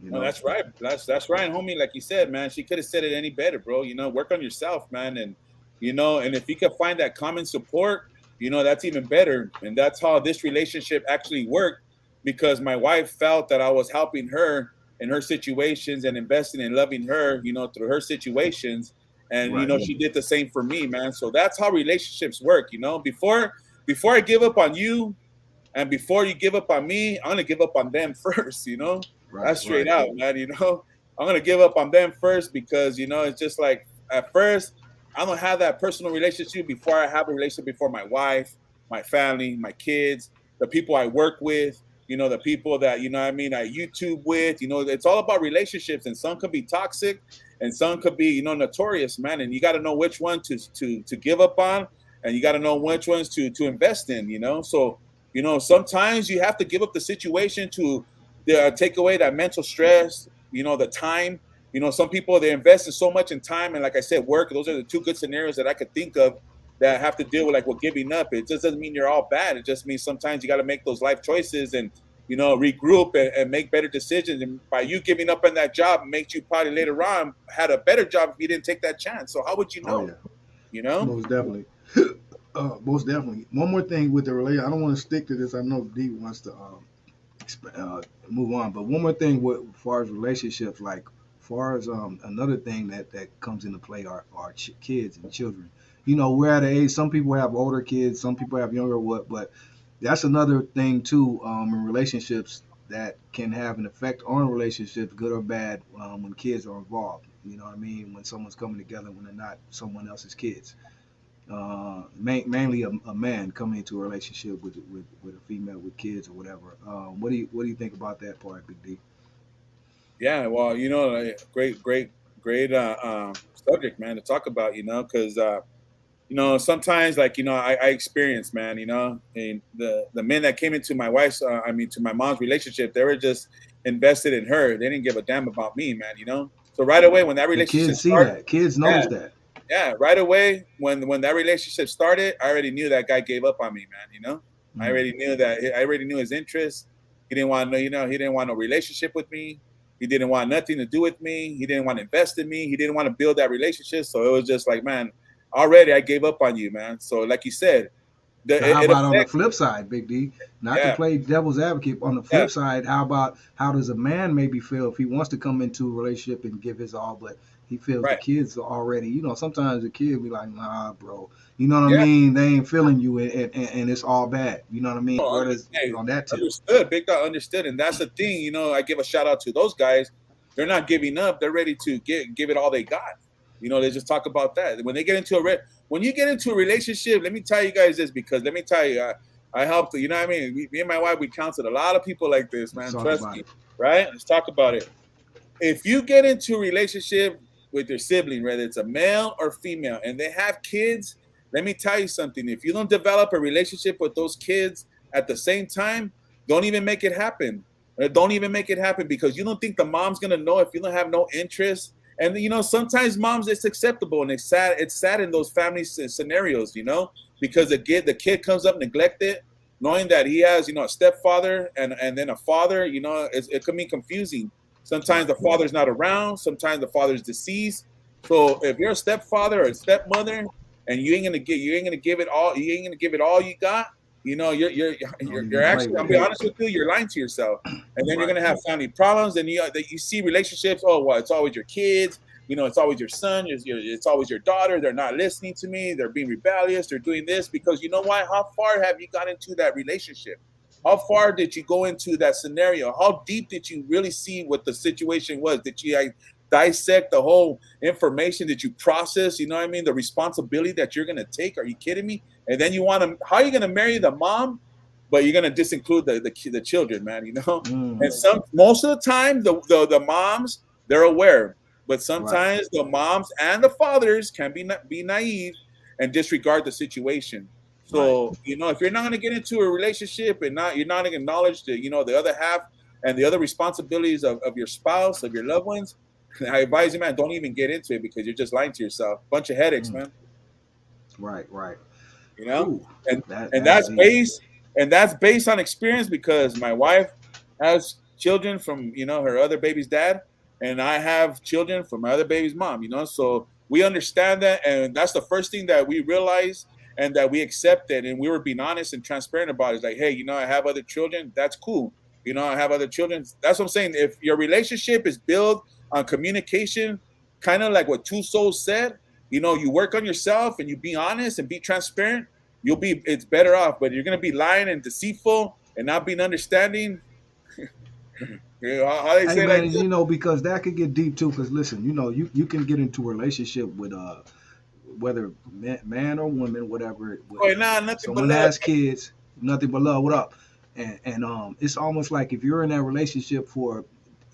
You No, know? that's right. That's right, homie. Like you said, man, she could have said it any better, bro. Work on yourself, man, and if you could find that common support, that's even better. And that's how this relationship actually worked, because my wife felt that I was helping her in her situations and investing in loving her, through her situations, and Right. she did the same for me, man. So that's how relationships work. Before I give up on you, and before you give up on me, I'm gonna give up on them first. Right. That's straight Right. out, man. I'm gonna give up on them first because it's just like at first I'm gonna have that personal relationship before I have a relationship before my wife, my family, my kids, the people I work with, the people that what I mean I YouTube with. It's all about relationships, and some could be toxic and some could be, notorious, man. And you gotta know which one to give up on, and you gotta know which ones to invest in. So sometimes you have to give up the situation to take away that mental stress, the time. Some people, they invest in so much in time and, like I said, work. Those are the two good scenarios that I could think of that have to deal with, like, giving up. It just doesn't mean you're all bad. It just means sometimes you got to make those life choices and, regroup and make better decisions. And by you giving up on that job makes you probably later on had a better job if you didn't take that chance. So how would you Oh know? yeah. You know? Most definitely. Most definitely. One more thing with the relation. I don't want to stick to this. I know D wants to move on. But one more thing with as far as relationships, like far as another thing that comes into play are kids and children. We're at an age. Some people have older kids, some people have younger. But that's another thing too in relationships that can have an effect on relationships, good or bad, when kids are involved. You know what I mean? When someone's coming together when they're not someone else's kids. mainly a man coming into a relationship with a female with kids or whatever. What do you think about that part, Big D? Yeah, well, great subject, man, to talk about. Because sometimes, like, I experienced, man, and the men that came into my wife's, to my mom's relationship, they were just invested in her. They didn't give a damn about me, man. So right away when that And relationship kids see started, that. Kids yeah, notice that. yeah, right away when that relationship started, I already knew that guy gave up on me, man. I Mm. already knew that. I already knew his interests. He didn't want no, he didn't want no relationship with me. He didn't want nothing to do with me. He didn't want to invest in me. He didn't want to build that relationship. So it was just like, man, already I gave up on you, man. So like you said, Now, how it about on the affects. flip side, Big D? Not to Yeah, play devil's advocate. On the yeah, flip side, how does a man maybe feel if he wants to come into a relationship and give his all, but he feels the right, kids are already, sometimes the kid be like, nah, bro. You know what I yeah. mean? They ain't feeling you, and it's all bad. You know what I mean? No, Where does hey, on that tip? understood. Big dog understood, and that's the thing. I give a shout out to those guys. They're not giving up. They're ready to give it all they got. They just talk about that when they get into when you get into a relationship. Let me tell you guys this, because let me tell you, I helped. You know what I mean? Me and my wife, we counseled a lot of people like this, Let's man. talk Trust about me, it. right? Let's talk about it. If you get into a relationship with your sibling, whether it's a male or female, and they have kids, let me tell you something. If you don't develop a relationship with those kids at the same time, don't even make it happen. Don't even make it happen, because you don't think the mom's gonna know if you don't have no interest. And sometimes moms, it's acceptable, and it's sad. It's sad in those family scenarios, because the kid comes up neglected, knowing that he has a stepfather and then a father. It can be confusing. Sometimes Right. the father's not around. Sometimes the father's deceased. So if you're a stepfather or a stepmother, and you ain't gonna give it all. You ain't gonna give it all you got. You're Don't you're, even you're play actually. I'll with be it. honest with you. You're lying to yourself, and then you're Right. gonna have family problems. And you see relationships. Oh, well, it's always your kids. It's always your son. It's always your daughter. They're not listening to me. They're being rebellious. They're doing this because you know why? How far have you got into that relationship? How far did you go into that scenario? How deep did you really see what the situation was? Did you dissect the whole information? Did you process, you know what I mean, the responsibility that you're going to take? Are you kidding me? And then how are you going to marry the mom, but you're going to disinclude the children, man, Mm. And most of the time, the moms, they're aware, but Right. sometimes the moms and the fathers can be naive and disregard the situation. Right. So, if you're not going to get into a relationship and you're not going to acknowledge the other half and the other responsibilities of your spouse, of your loved ones, I advise you, man, don't even get into it, because you're just lying to yourself. Bunch of headaches, Mm. man. Right. Right. You know, Whew. and and That's that's deep. based and that's based on experience, because my wife has children from her other baby's dad, and I have children from my other baby's mom. So we understand that, and that's the first thing that we realized and that we accepted, and we were being honest and transparent about it. It's like, hey, I have other children. That's cool. I have other children. That's what I'm saying. If your relationship is built on communication, kind of like what Two Souls said, you work on yourself and you be honest and be transparent, it's better off. But you're gonna be lying and deceitful and not being understanding. How they Hey say like man, this? because that could get deep too. Because listen, you can get into a relationship with whether man or woman, whatever. Oh, nah, nothing but Someone love. has kids, nothing but love. What up? And it's almost like if you're in that relationship for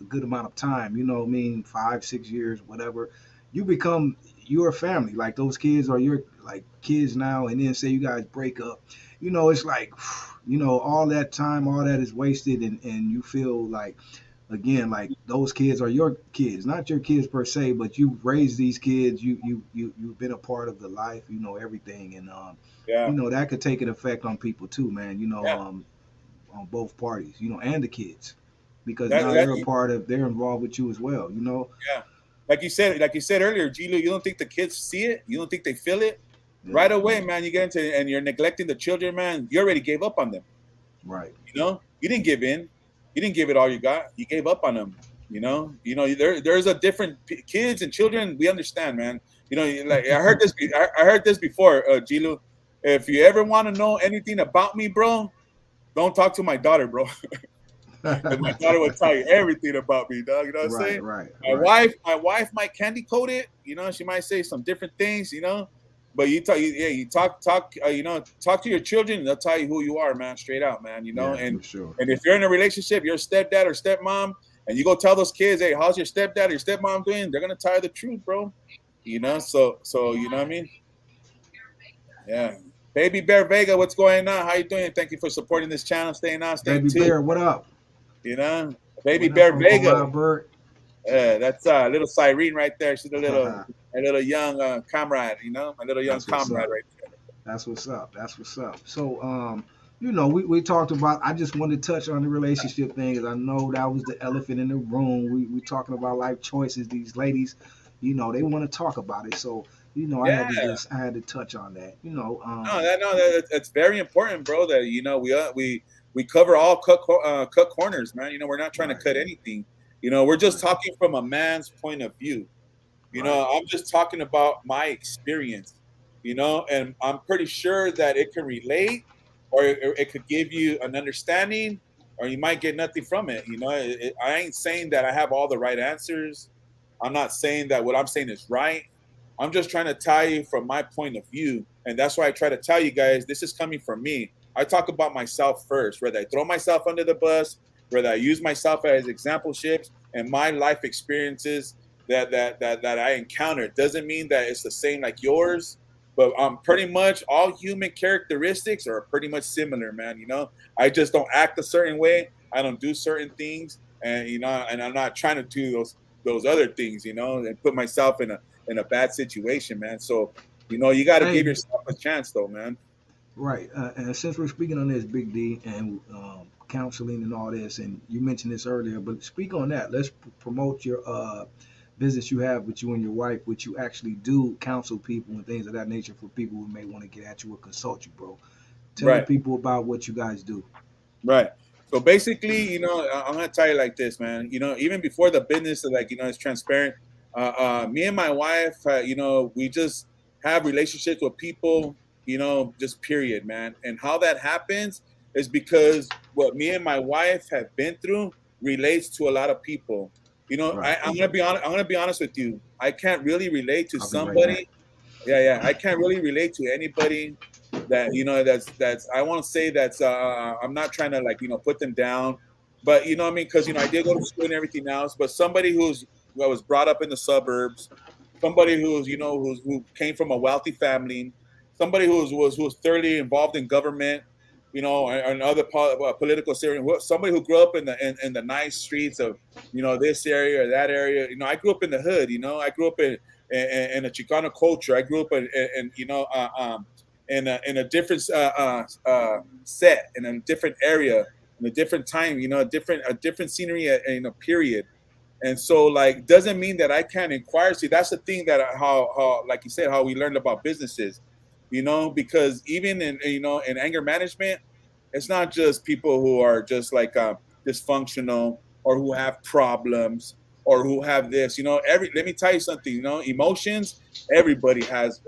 a good amount of time, what I mean, 5, 6 years, whatever, you become your family. Like those kids are your like kids now. And then say you guys break up, it's like all that time, all that is wasted, and you feel like again like those kids are your kids, not your kids per se, but you've raised these kids, you've been a part of the life, everything. And Yeah, that could take an effect on people too, man, yeah. on both parties, and the kids, because That, now that they're involved with you as well. yeah. Like you said earlier, G-Lew, you don't think the kids see it? You don't think they feel it? Yeah. Right away, man. You get into and you're neglecting the children, man. You already gave up on them. Right. You didn't give in. You didn't give it all you got. You gave up on them. There's a different kids and children. We understand, man. Like I heard this. I heard this before, Gilu. If you ever want to know anything about me, bro, don't talk to my daughter, bro. And my daughter will tell you everything about me, dog. You know what I'm Right, saying? right, My right. wife, my wife might candy coat it. She might say some different things. But you talk, talk to your children. They'll tell you who you are, man, straight out, man. Yeah, And for sure. and if you're in a relationship, you're a stepdad or stepmom, and you go tell those kids, hey, how's your stepdad or your stepmom doing? They're gonna tell you the truth, bro. So you know what I mean? Yeah. Baby Bear Vega, what's going on? How you doing? Thank you for supporting this channel, staying on, staying Baby tuned. Bear, what up? Baby What up, Bear Uncle Vega. Robert? That's little Cyrene right there. She's a little young comrade, a little young comrade right there. That's what's up. That's what's up. So, we talked about. I just wanted to touch on the relationship thing, because I know that was the elephant in the room. We talking about life choices. These ladies, they want to talk about it. So, Yeah. I had to touch on that. That's very important, bro. That we cover all cut corners, man. We're not trying to cut anything. We're just talking from a man's point of view. I'm just talking about my experience. And I'm pretty sure that it can relate, or it could give you an understanding, or you might get nothing from it. I ain't saying that I have all the right answers. I'm not saying that what I'm saying is right. I'm just trying to tell you from my point of view. And that's why I try to tell you guys, this is coming from me. I talk about myself first, whether I throw myself under the bus, whether I use myself as exampleships and my life experiences that I encountered. Doesn't mean that it's the same like yours, but pretty much all human characteristics are pretty much similar, man. I just don't act a certain way. I don't do certain things. And, and I'm not trying to do those other things, and put myself in a bad situation, man. So, you got to give yourself a chance, though, man. Right. And since we're speaking on this, Big D, and counseling and all this, and you mentioned this earlier, but speak on that. Let's promote your business you have with you and your wife, which you actually do counsel people and things of that nature for people who may want to get at you or consult you, bro. Tell the people about what you guys do. Right. So basically, I'm gonna tell you like this, man. Even before the business, is transparent. Me and my wife, we just have relationships with people, just period, man. And how that happens is because what me and my wife have been through relates to a lot of people. I'm gonna be honest. I'm gonna be honest with you. I can't really relate to somebody. Yeah. I can't really relate to anybody that that's I won't say that's I'm not trying to put them down, but what I mean, because I did go to school and everything else, but somebody who was brought up in the suburbs, somebody who came from a wealthy family, somebody who was thoroughly involved in government, and other political sphere, somebody who grew up in the nice streets of this area or that area. I grew up in the hood. I grew up in a Chicano culture. I grew up in a different set, in a different area, in a different time, a different scenery in a period. And so doesn't mean that I can't inquire. See, that's the thing that how like you said, how we learned about businesses, because even in anger management, it's not just people who are just dysfunctional or who have problems or who have this, let me tell you something, emotions, everybody has,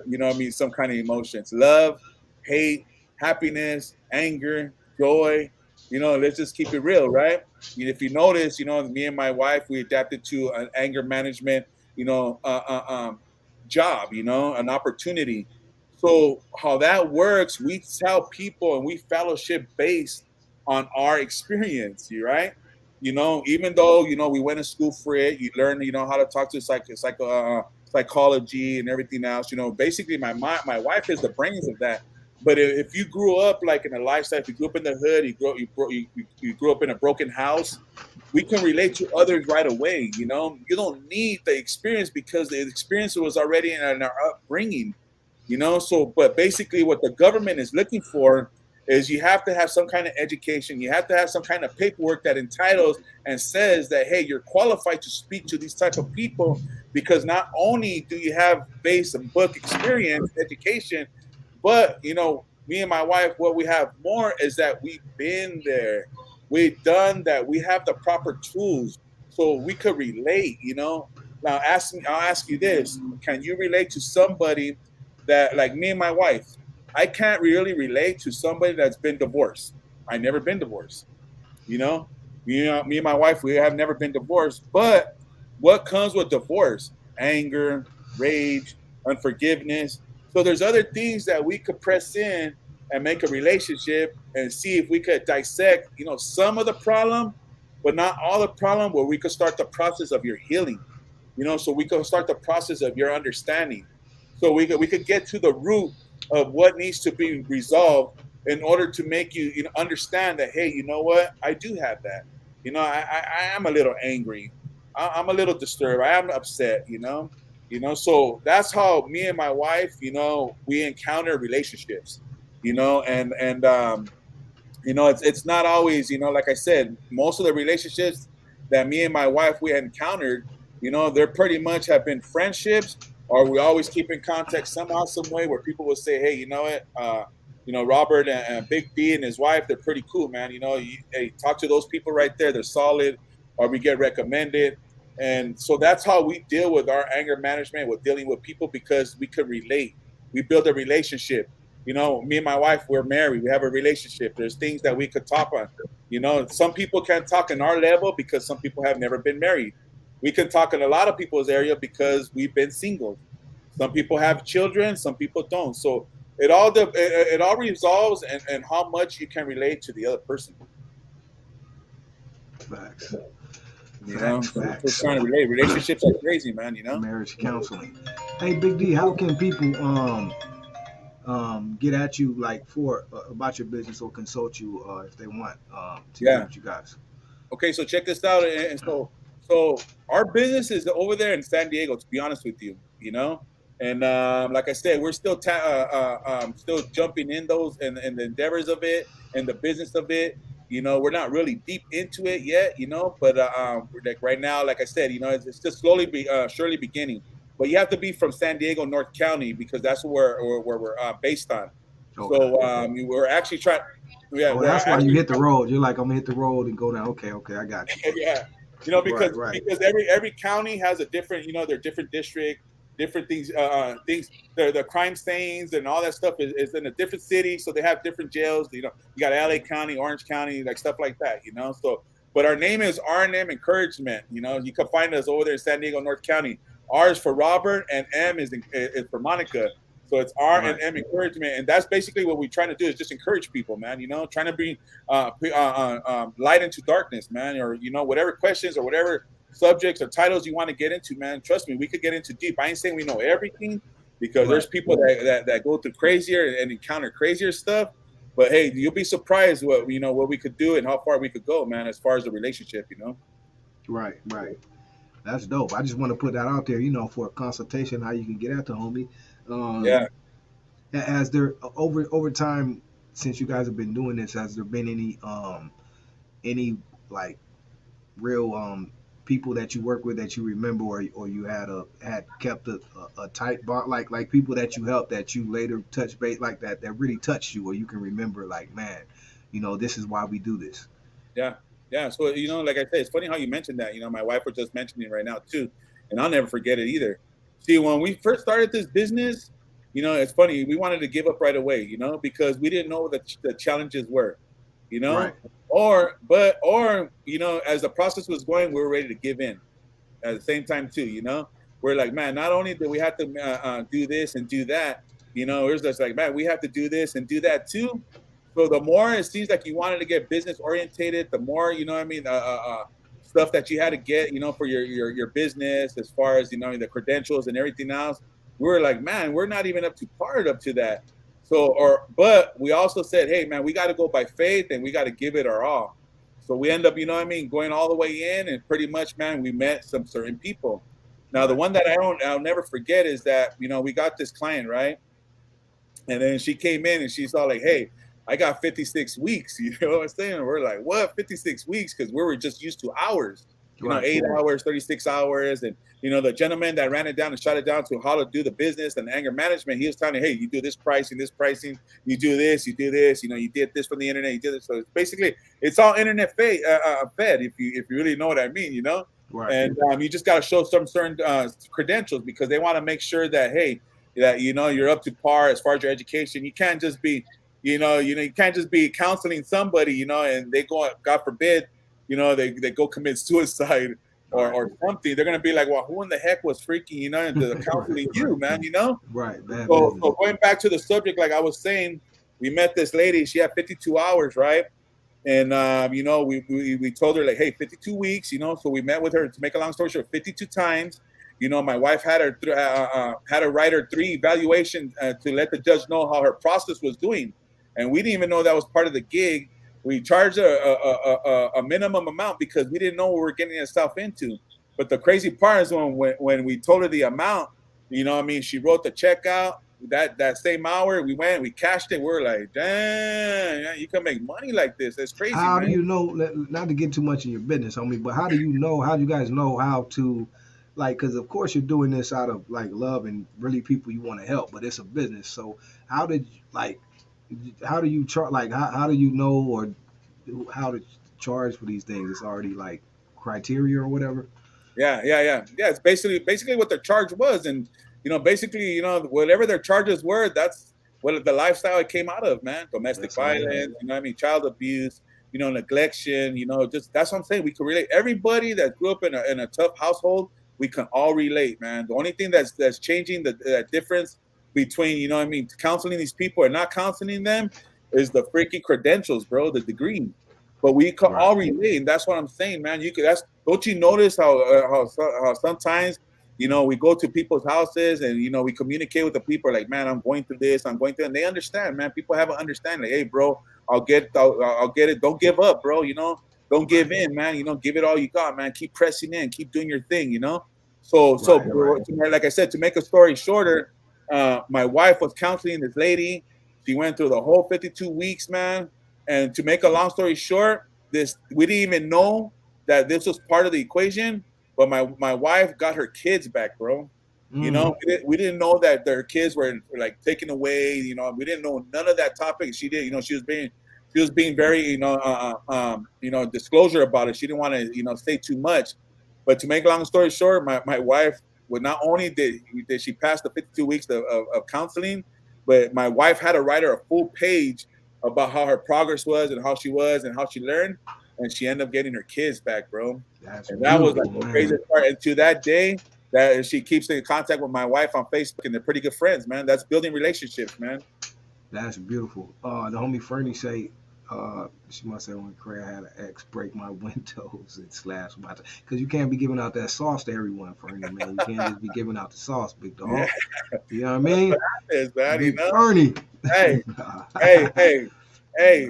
some kind of emotions, love, hate, happiness, anger, joy, let's just keep it real, right? If you notice, me and my wife, we adapted to an anger management, job, an opportunity. So how that works, we tell people and we fellowship based on our experience, right? Even though we went to school for it, you learn how to talk to psychology and everything else. Basically, my wife is the brains of that. But if you grew up in a lifestyle, if you grew up in the hood, you grew up in a broken house, we can relate to others right away. You don't need the experience because the experience was already in our upbringing. So but basically what the government is looking for is you have to have some kind of education, you have to have some kind of paperwork that entitles and says that, hey, you're qualified to speak to these type of people, because not only do you have base and book experience, education, but me and my wife, what we have more is that we've been there, we've done that, we have the proper tools, so we could relate. Now I'll ask you this: can you relate to somebody that, like me and my wife? I can't really relate to somebody that's been divorced. I never been divorced. Me and my wife, we have never been divorced. But what comes with divorce? Anger, rage, unforgiveness, So there's other things that we could press in and make a relationship and see if we could dissect, some of the problem, but not all the problem, where we could start the process of your healing, so we could start the process of your understanding. So we could get to the root of what needs to be resolved in order to make you, understand that, hey, you know what? I do have that. I am a little angry. I'm a little disturbed. I am upset, so that's how me and my wife, we encounter relationships, and it's not always, like I said, most of the relationships that me and my wife we had encountered, they're pretty much have been friendships, or we always keep in contact somehow, some way, where people will say, hey, you know what, Robert and Big D and his wife, they're pretty cool, man. Hey, talk to those people right there, they're solid, or we get recommended. And so that's how we deal with our anger management, with dealing with people, because we could relate. We build a relationship. Me and my wife, we're married. We have a relationship. There's things that we could talk on. Some people can't talk in our level because some people have never been married. We can talk in a lot of people's area because we've been single. Some people have children, some people don't. So it all resolves and how much you can relate to the other person. Facts. Facts. We're trying to relate. Relationships are crazy, man. Marriage counseling. Hey, Big D, how can people get at you like for about your business or consult you if they want to get with you guys? Okay, so check this out. And so our business is over there in San Diego, to be honest with you, and like I said, we're still still jumping in those and the endeavors of it and the business of it. We're not really deep into it yet, but like right now, like I said, it's just slowly surely beginning. But you have to be from San Diego, North County, because that's where we're based on. Okay. So we're actually trying. Yeah, that's why you hit the road. You're like, I'm gonna hit the road and go down. Okay, I got you. Yeah, because every county has a different, their different district, different things. The crime stains and all that stuff is in a different city, so they have different jails. You got LA County, Orange County, like stuff like that. So, but our name is R&M Encouragement. You can find us over there in San Diego, North County. R is for Robert and M is for Monica. So it's R and M Encouragement, and that's basically what we're trying to do, is just encourage people, man. Trying to bring light into darkness, man, or whatever questions or whatever subjects or titles you want to get into, man. Trust me, we could get into deep. I ain't saying we know everything, because there's people that go through crazier and encounter crazier stuff. But hey, you'll be surprised what we could do and how far we could go, man, as far as the relationship, Right. That's dope. I just want to put that out there, for a consultation, how you can get at the homie. Has there over time, since you guys have been doing this, has there been any like real people that you work with that you remember, or you had kept a tight bond, like people that you helped that you later touch base like that really touched you, or you can remember, like, man, this is why we do this? Yeah. So, like I said, it's funny how you mentioned that. My wife was just mentioning it right now too, and I'll never forget it either. See, when we first started this business, it's funny. We wanted to give up right away, because we didn't know what the challenges were, Right. or as the process was going, we were ready to give in at the same time too, We're like, man, not only do we have to do this and do that, it was just like, man, we have to do this and do that too. So the more it seems like you wanted to get business orientated, the more, stuff that you had to get, for your business, as far as, the credentials and everything else. We were like, man, we're not even up to that. So, but we also said, hey, man, we got to go by faith and we got to give it our all. So we end up, going all the way in, and pretty much, man, we met some certain people. Now, the one that I'll never forget is that, we got this client, right? And then she came in and she's all like, hey, I got 56 weeks, you know what I'm saying? We're like, what, 56 weeks? Because we were just used to hours, 8 hours, 36 hours. And, the gentleman that ran it down and shot it down to how to do the business and anger management, he was telling me, hey, you do this pricing, you do this, you did this from the internet, you did this. So it's basically, it's all internet fed, if you really know what I mean, Right. And you just got to show some certain credentials, because they want to make sure that, hey, that, you're up to par as far as your education. You can't just be, you can't just be counseling somebody, and they go, God forbid, they go commit suicide, or something, they're gonna be like, well, who in the heck was freaking, you know, the counseling you, man, you know? Right. So going back to the subject, like I was saying, we met this lady. She had 52 hours, right? And you know, we told her like, hey, 52 weeks, you know. So we met with her. To make a long story short, 52 times. You know, my wife had her had to write her 3 evaluations to let the judge know how her process was doing, and we didn't even know that was part of the gig. We charged a minimum amount because we didn't know what we were getting ourselves into. But the crazy part is when we told her the amount, you know, what I mean, she wrote the check out. That same hour we went, we cashed it. We're like, dang, you can make money like this. That's crazy. How man. do you know? Not to get too much in your business, homie, but how do you know? How do you guys know how to, like? Because of course you're doing this out of like love and really people you want to help, but it's a business. So how did how do you charge? Like how do you know or how to charge for these things? It's already like criteria or whatever. Yeah. It's basically what their charge was, and you know, basically, you know, whatever their charges were, that's what the lifestyle it came out of, man. Domestic violence, you know what I mean, child abuse, you know, neglection, you know, just that's what I'm saying. We can relate. Everybody that grew up in a tough household, we can all relate, man. The only thing that's changing the difference between, you know what I mean, counseling these people and not counseling them is the freaking credentials, bro, the degree. But we can all relate, and that's what I'm saying, man. You could don't you notice how sometimes, you know, we go to people's houses and, you know, we communicate with the people like, man, I'm going through this, I'm going through, and they understand, man. People have an understanding. Like, hey, bro, I'll get it. Don't give up, bro. You know, don't give in, man. You know, give it all you got, man. Keep pressing in, keep doing your thing, you know. So, like I said, to make a story shorter, my wife was counseling this lady. She went through the whole 52 weeks, man. And to make a long story short, we didn't even know that this was part of the equation. But my wife got her kids back, bro. You know, we didn't know that their kids were like taken away. You know, we didn't know none of that topic. She did, you know, she was being very, you know, disclosure about it. She didn't want to, you know, say too much. But to make a long story short, my wife would not only did she pass the 52 weeks of counseling, but my wife had to write her a full page about how her progress was and how she was and how she learned, and she ended up getting her kids back, bro. And that was like the craziest part. And to that day, that she keeps in contact with my wife on Facebook, and they're pretty good friends, man. That's building relationships, man. That's beautiful. The homie Fernie say, she must say when Craig had an ex break my windows and slash my, because you can't be giving out that sauce to everyone, Fernie, man. You can't just be giving out the sauce, big dog. Yeah. You know what I mean? Big you know? Fernie. Hey,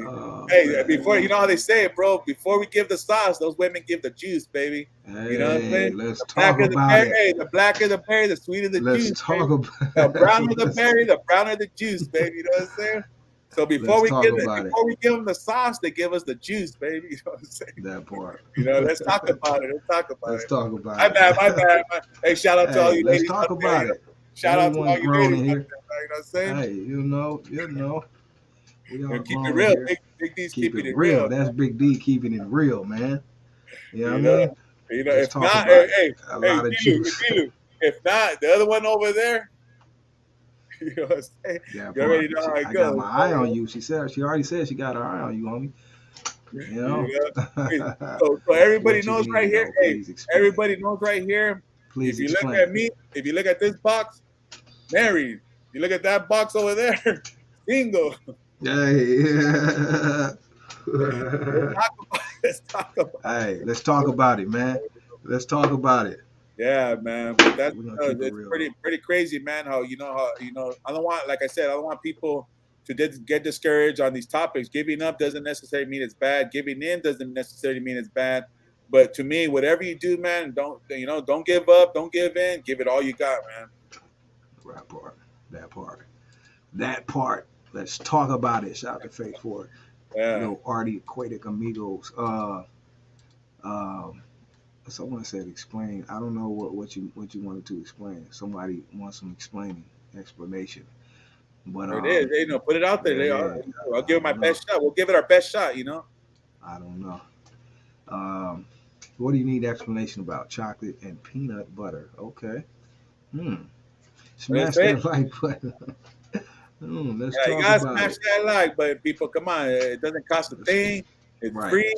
before, you know how they say it, bro, before we give the sauce, those women give the juice, baby. Hey, you know what I'm saying? Let's talk about it. Hey, the blacker the berry, the sweeter the juice. Let's talk about it. The browner the berry, the browner the juice, baby. You know what I'm saying? So before we give them the sauce, they give us the juice, baby. You know what I'm saying? That part. You know, let's talk about it. Let's talk about it. My bad. Hey, shout out to all you ladies. Let's talk about it. Shout out to all you ladies. You know what I'm saying? Hey, you know. Keep it real. Big D's keeping it real. That's Big D keeping it real, man. You know what I mean? You know, if not, hey, G-Lew, if not, the other one over there, you know what I'm saying? Yeah, you already know how it goes. I got my eye on you. She already said she got her eye on you, homie. You know? So everybody knows right here. Hey, everybody knows right here. Please if you look at me, if you look at this box, married. You look at that box over there, single. Yeah. Let's talk about it. Hey, let's talk about it, man. Let's talk about it. Yeah, man. But that's it's pretty crazy, man. How I don't want, like I said, I don't want people to get discouraged on these topics. Giving up doesn't necessarily mean it's bad. Giving in doesn't necessarily mean it's bad. But to me, whatever you do, man, don't give up, don't give in, give it all you got, man. That part. Let's talk about it. Shout out to Fake for it. Yeah. You know, Artie Aquatic Amigos. Someone said explain. I don't know what you wanted to explain. Somebody wants some explanation. But it is. You know, put it out there. I'll give it my best shot. We'll give it our best shot. You know. I don't know. What do you need explanation about? Chocolate and peanut butter. Okay. Smash that like button. Let's talk you gotta about smash that like button, people. Come on, it doesn't cost a thing. It's free,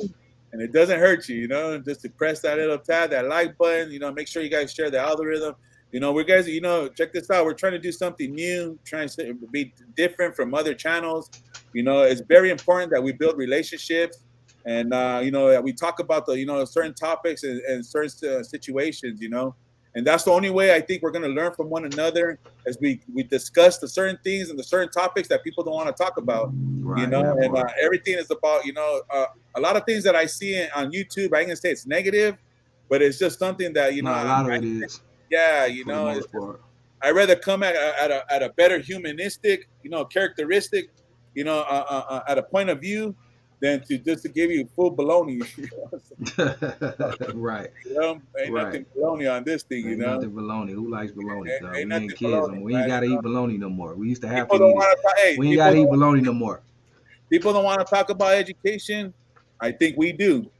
and it doesn't hurt you, you know, just to press that little tab, that like button, you know, make sure you guys share the algorithm. You know, we guys, you know, check this out. We're trying to do something new, trying to be different from other channels. You know, it's very important that we build relationships and, you know, that we talk about the, you know, certain topics and certain situations, you know, and that's the only way I think we're going to learn from one another as we discuss the certain things and the certain topics that people don't want to talk about, you know, and everything is about, you know, a lot of things that I see on YouTube. I ain't gonna say it's negative, but it's just something that, you know, a lot of it is. Yeah, you know, it's just, I'd rather come at a better humanistic, you know, characteristic, you know, at a point of view than to just to give you full baloney. You know? Right. You know, ain't nothing baloney on this thing, you know. Nothing baloney. Who likes baloney? Ain't we ain't kids no more. We ain't gotta eat baloney no more. We used to have to eat it. Hey, we ain't gotta eat baloney no more. People don't want to talk about education. I think we do.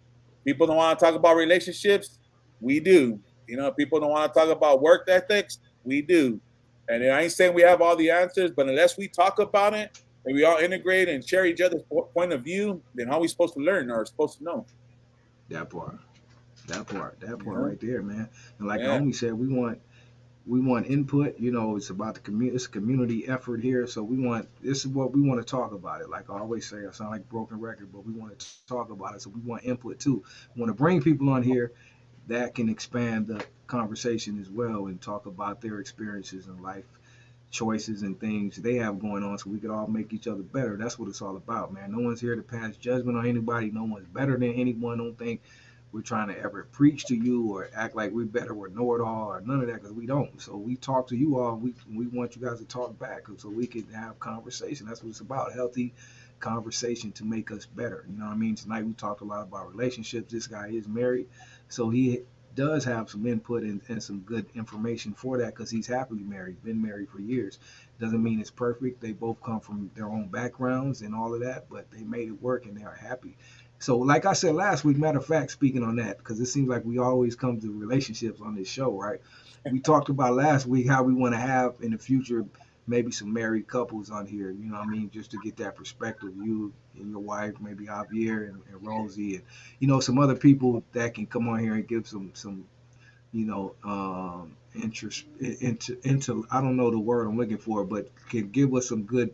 People don't want to talk about relationships. We do. You know, people don't want to talk about work ethics. We do. And I ain't saying we have all the answers, but unless we talk about it and we all integrate and share each other's point of view, then how are we supposed to learn or supposed to know? That part right there, man. And like the homie said, we want input. You know, it's about the community. It's a community effort here. So this is what we want to talk about it. Like I always say, I sound like a broken record, but we want to talk about it. So we want input too. We want to bring people on here that can expand the conversation as well and talk about their experiences in life, choices and things they have going on, so we could all make each other better. That's what it's all about, man. No one's here to pass judgment on anybody. No one's better than anyone. Don't think we're trying to ever preach to you or act like we're better or know it all or none of that, because we don't. So we talk to you all. We want you guys to talk back so we can have conversation. That's what it's about, healthy conversation to make us better. You know what I mean? Tonight we talked a lot about relationships. This guy is married, so he does have some input and some good information for that because he's happily married, been married for years. Doesn't mean it's perfect. They both come from their own backgrounds and all of that, but they made it work and they are happy. So like I said last week, matter of fact, speaking on that, because it seems like we always come to relationships on this show, right? We talked about last week how we want to have in the future maybe some married couples on here, you know what I mean, just to get that perspective, you and your wife, maybe Javier and Rosie, and, you know, some other people that can come on here and give some you know, interest into I don't know the word I'm looking for, but can give us some good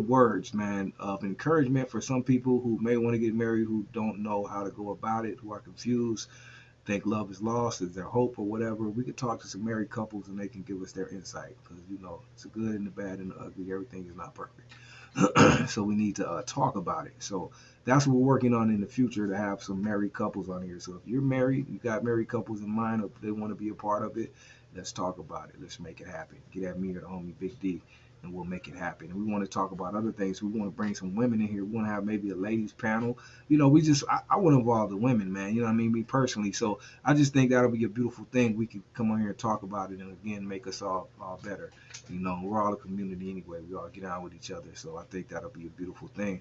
words, man, of encouragement for some people who may want to get married, who don't know how to go about it, who are confused, think love is lost, is there hope or whatever. We could talk to some married couples and they can give us their insight, because, you know, it's the good and the bad and the ugly. Everything is not perfect. So we need to talk about it. So that's what we're working on in the future, to have some married couples on here. So if you're married, you got married couples in mind, or they want to be a part of it, let's talk about it. Let's make it happen. Get at me or the homie Big D, and we'll make it happen. And we want to talk about other things. We want to bring some women in here. We want to have maybe a ladies panel. You know, I want to involve the women, man. You know what I mean? Me personally. So I just think that'll be a beautiful thing. We can come on here and talk about it, and again, make us all better. You know, we're all a community anyway. We all get on with each other. So I think that'll be a beautiful thing.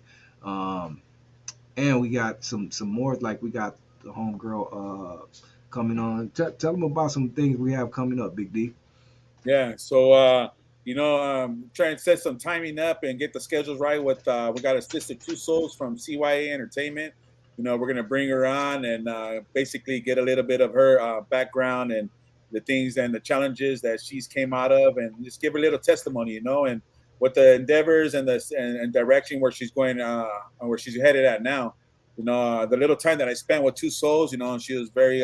And we got some more, like we got the homegirl coming on. Tell them about some things we have coming up, Big D. Yeah, so you know, trying to set some timing up and get the schedules right with we got a sister Two Souls from CYA Entertainment. You know, we're gonna bring her on and basically get a little bit of her background and the things and the challenges that she's came out of, and just give her a little testimony, you know, and what the endeavors and the and direction where she's going, where she's headed at now. You know, the little time that I spent with Two Souls, you know, she was very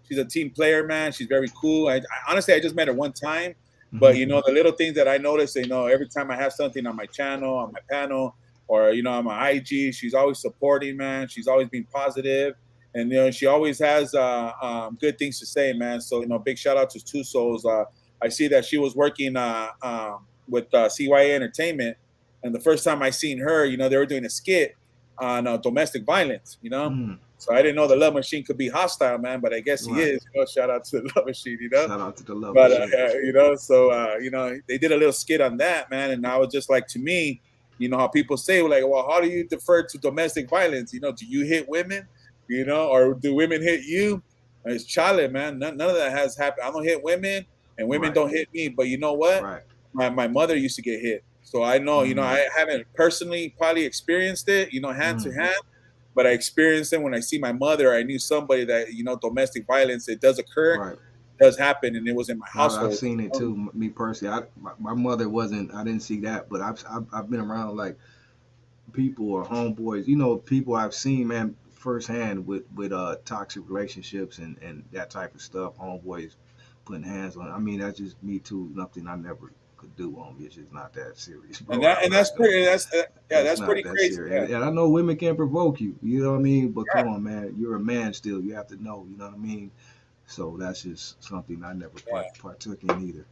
she's a team player, man. She's very cool. I honestly, I just met her one time, but you know, the little things that I noticed, you know, every time I have something on my channel, on my panel, or, you know, on my IG, she's always supporting, man. She's always being positive, and, you know, she always has good things to say, man. So, you know, big shout out to Two Souls. I see that she was working with CYA Entertainment, and the first time I seen her, you know, they were doing a skit on domestic violence, you know. So I didn't know the Love Machine could be hostile, man, but I guess he is. You know, shout out to the Love Machine, you know. Shout out to the Love Machine. You know, so you know, they did a little skit on that, man, and I was just like, to me, you know, how people say, like, well, how do you defer to domestic violence? You know, do you hit women? You know, or do women hit you? It's chale, man. None of that has happened. I don't hit women, and women don't hit me. But you know what? My mother used to get hit. So I know, you know, I haven't personally probably experienced it, you know, hand to hand. but I experienced it when I see my mother. I knew somebody that, you know, domestic violence, it does occur, Right. does happen, and it was in my I've household. seen it too. Me personally, my mother wasn't. I didn't see that, but I've been around like people or homeboys. You know, people I've seen, man, firsthand with toxic relationships and that type of stuff. Homeboys putting hands on. I mean, that's just me too. Nothing I never could do on me. It's just not that serious, And bro. that I'm and not that's gonna. pretty. Yeah, It's that's not pretty that crazy. serious. Yeah, And I know women can provoke you. You know what I mean? But yeah, come on, man. You're a man still. You have to know. You know what I mean? So that's just something I never yeah. partook in either.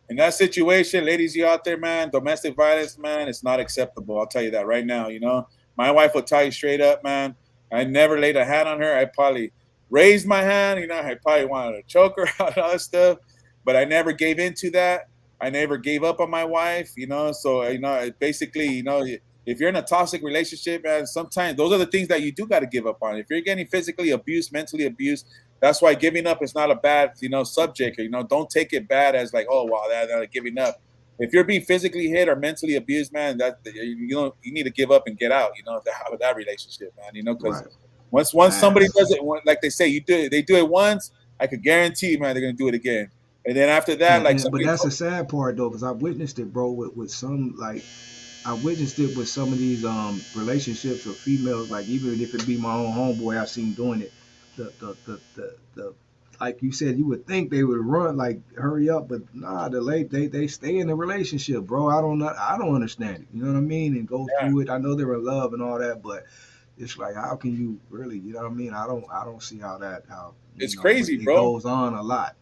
In that situation, ladies, you out there, man, domestic violence, man, it's not acceptable. I'll tell you that right now. You know, my wife will tell you straight up, man. I never laid a hand on her. I probably raised my hand. You know, I probably wanted to choke her out and all that stuff, but I never gave into that. I never gave up on my wife. You know, so you know, basically, you know, if you're in a toxic relationship, man, sometimes those are the things that you do got to give up on. If you're getting physically abused, mentally abused, that's why giving up is not a bad, you know, subject. You know, don't take it bad as like, oh, wow, that giving up. If you're being physically hit or mentally abused, man, that you need to give up and get out. You know, that relationship, man. You know, because Right. once somebody Facts. does it, like they say, they do it once. I could guarantee, man, they're gonna do it again. And then after that, like But somebody that's the told, sad part though, because I witnessed it, bro, with some like I witnessed it with some of these relationships with females, like even if it be my own homeboy, I've seen doing it. The like you said, you would think they would run like hurry up, but nah, they stay in the relationship, bro. I don't understand it. You know what I mean? And go yeah, through it. I know they're in love and all that, but it's like how can you really, you know what I mean? I don't see how you it's know, but crazy, it bro. goes on a lot.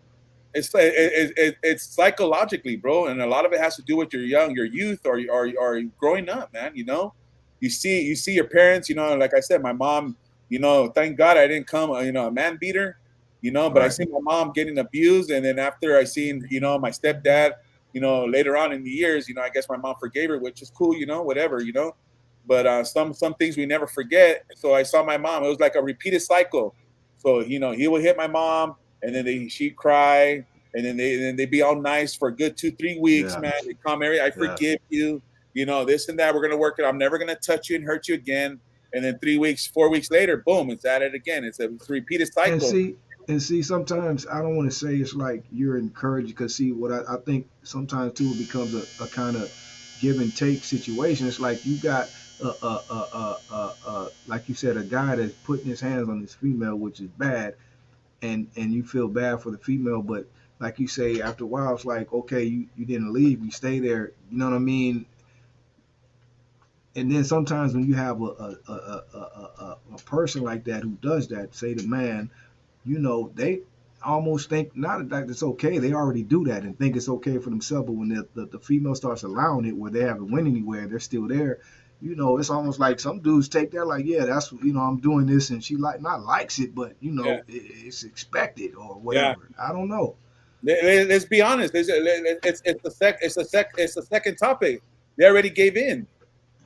It's psychologically, bro, and a lot of it has to do with your youth, or growing up, man. You know, you see your parents. You know, like I said, my mom. You know, thank God I didn't come, you know, a man beater. You know, but I Right. seen my mom getting abused, and then after I seen, you know, my stepdad. You know, later on in the years, you know, I guess my mom forgave her, which is cool. You know, whatever. You know, but some things we never forget. So I saw my mom. It was like a repeated cycle. So you know, he would hit my mom, and then she'd cry, and then they be all nice for a good 2-3 weeks, Yeah. man. They come, Mary, I Yeah. forgive you, you know, this and that. We're gonna work it. I'm never gonna touch you and hurt you again. And then 3 weeks, 4 weeks later, boom, it's at it again. It's a repeated And cycle. see, sometimes I don't want to say it's like you're encouraged because see what I think sometimes too it becomes a kind of give and take situation. It's like you got like you said, a guy that's putting his hands on this female, which is bad, and you feel bad for the female, but like you say, after a while, it's like okay, you didn't leave, you stay there. You know what I mean? And then sometimes when you have a person like that who does that, say the man, you know, they almost think not that it's okay. They already do that and think it's okay for themselves. But when the female starts allowing it, where they haven't went anywhere, they're still there. You know, it's almost like some dudes take that like, yeah, that's you know, I'm doing this, and she like not likes it, but you Yeah, know, it's expected or yeah. whatever. I don't know. Let's be honest. It's the second topic. They already gave in.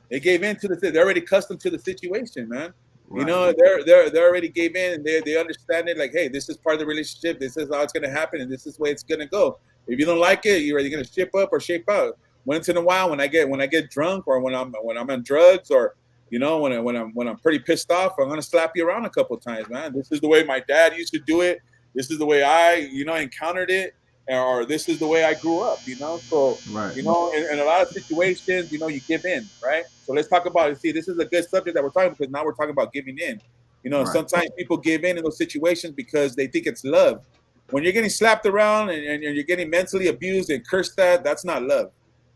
They gave in to they're already accustomed to the situation, man. You Right, know, they already gave in, and they understand it. Like, hey, this is part of the relationship. This is how it's gonna happen, and this is the way it's gonna go. If you don't like it, you're either gonna ship up or shape out. Once in a while, when I get drunk, or when I'm on drugs, or you know, when I'm pretty pissed off, I'm gonna slap you around a couple of times, man. This is the way my dad used to do it. This is the way I, you know, encountered it, or this is the way I grew up. You know, so right, you know, in a lot of situations, you know, you give in, right? So let's talk about it. See, this is a good subject that we're talking about, because now we're talking about giving in. You know, right. sometimes people give in those situations because they think it's love. When you're getting slapped around, and you're getting mentally abused and cursed at, that's not love.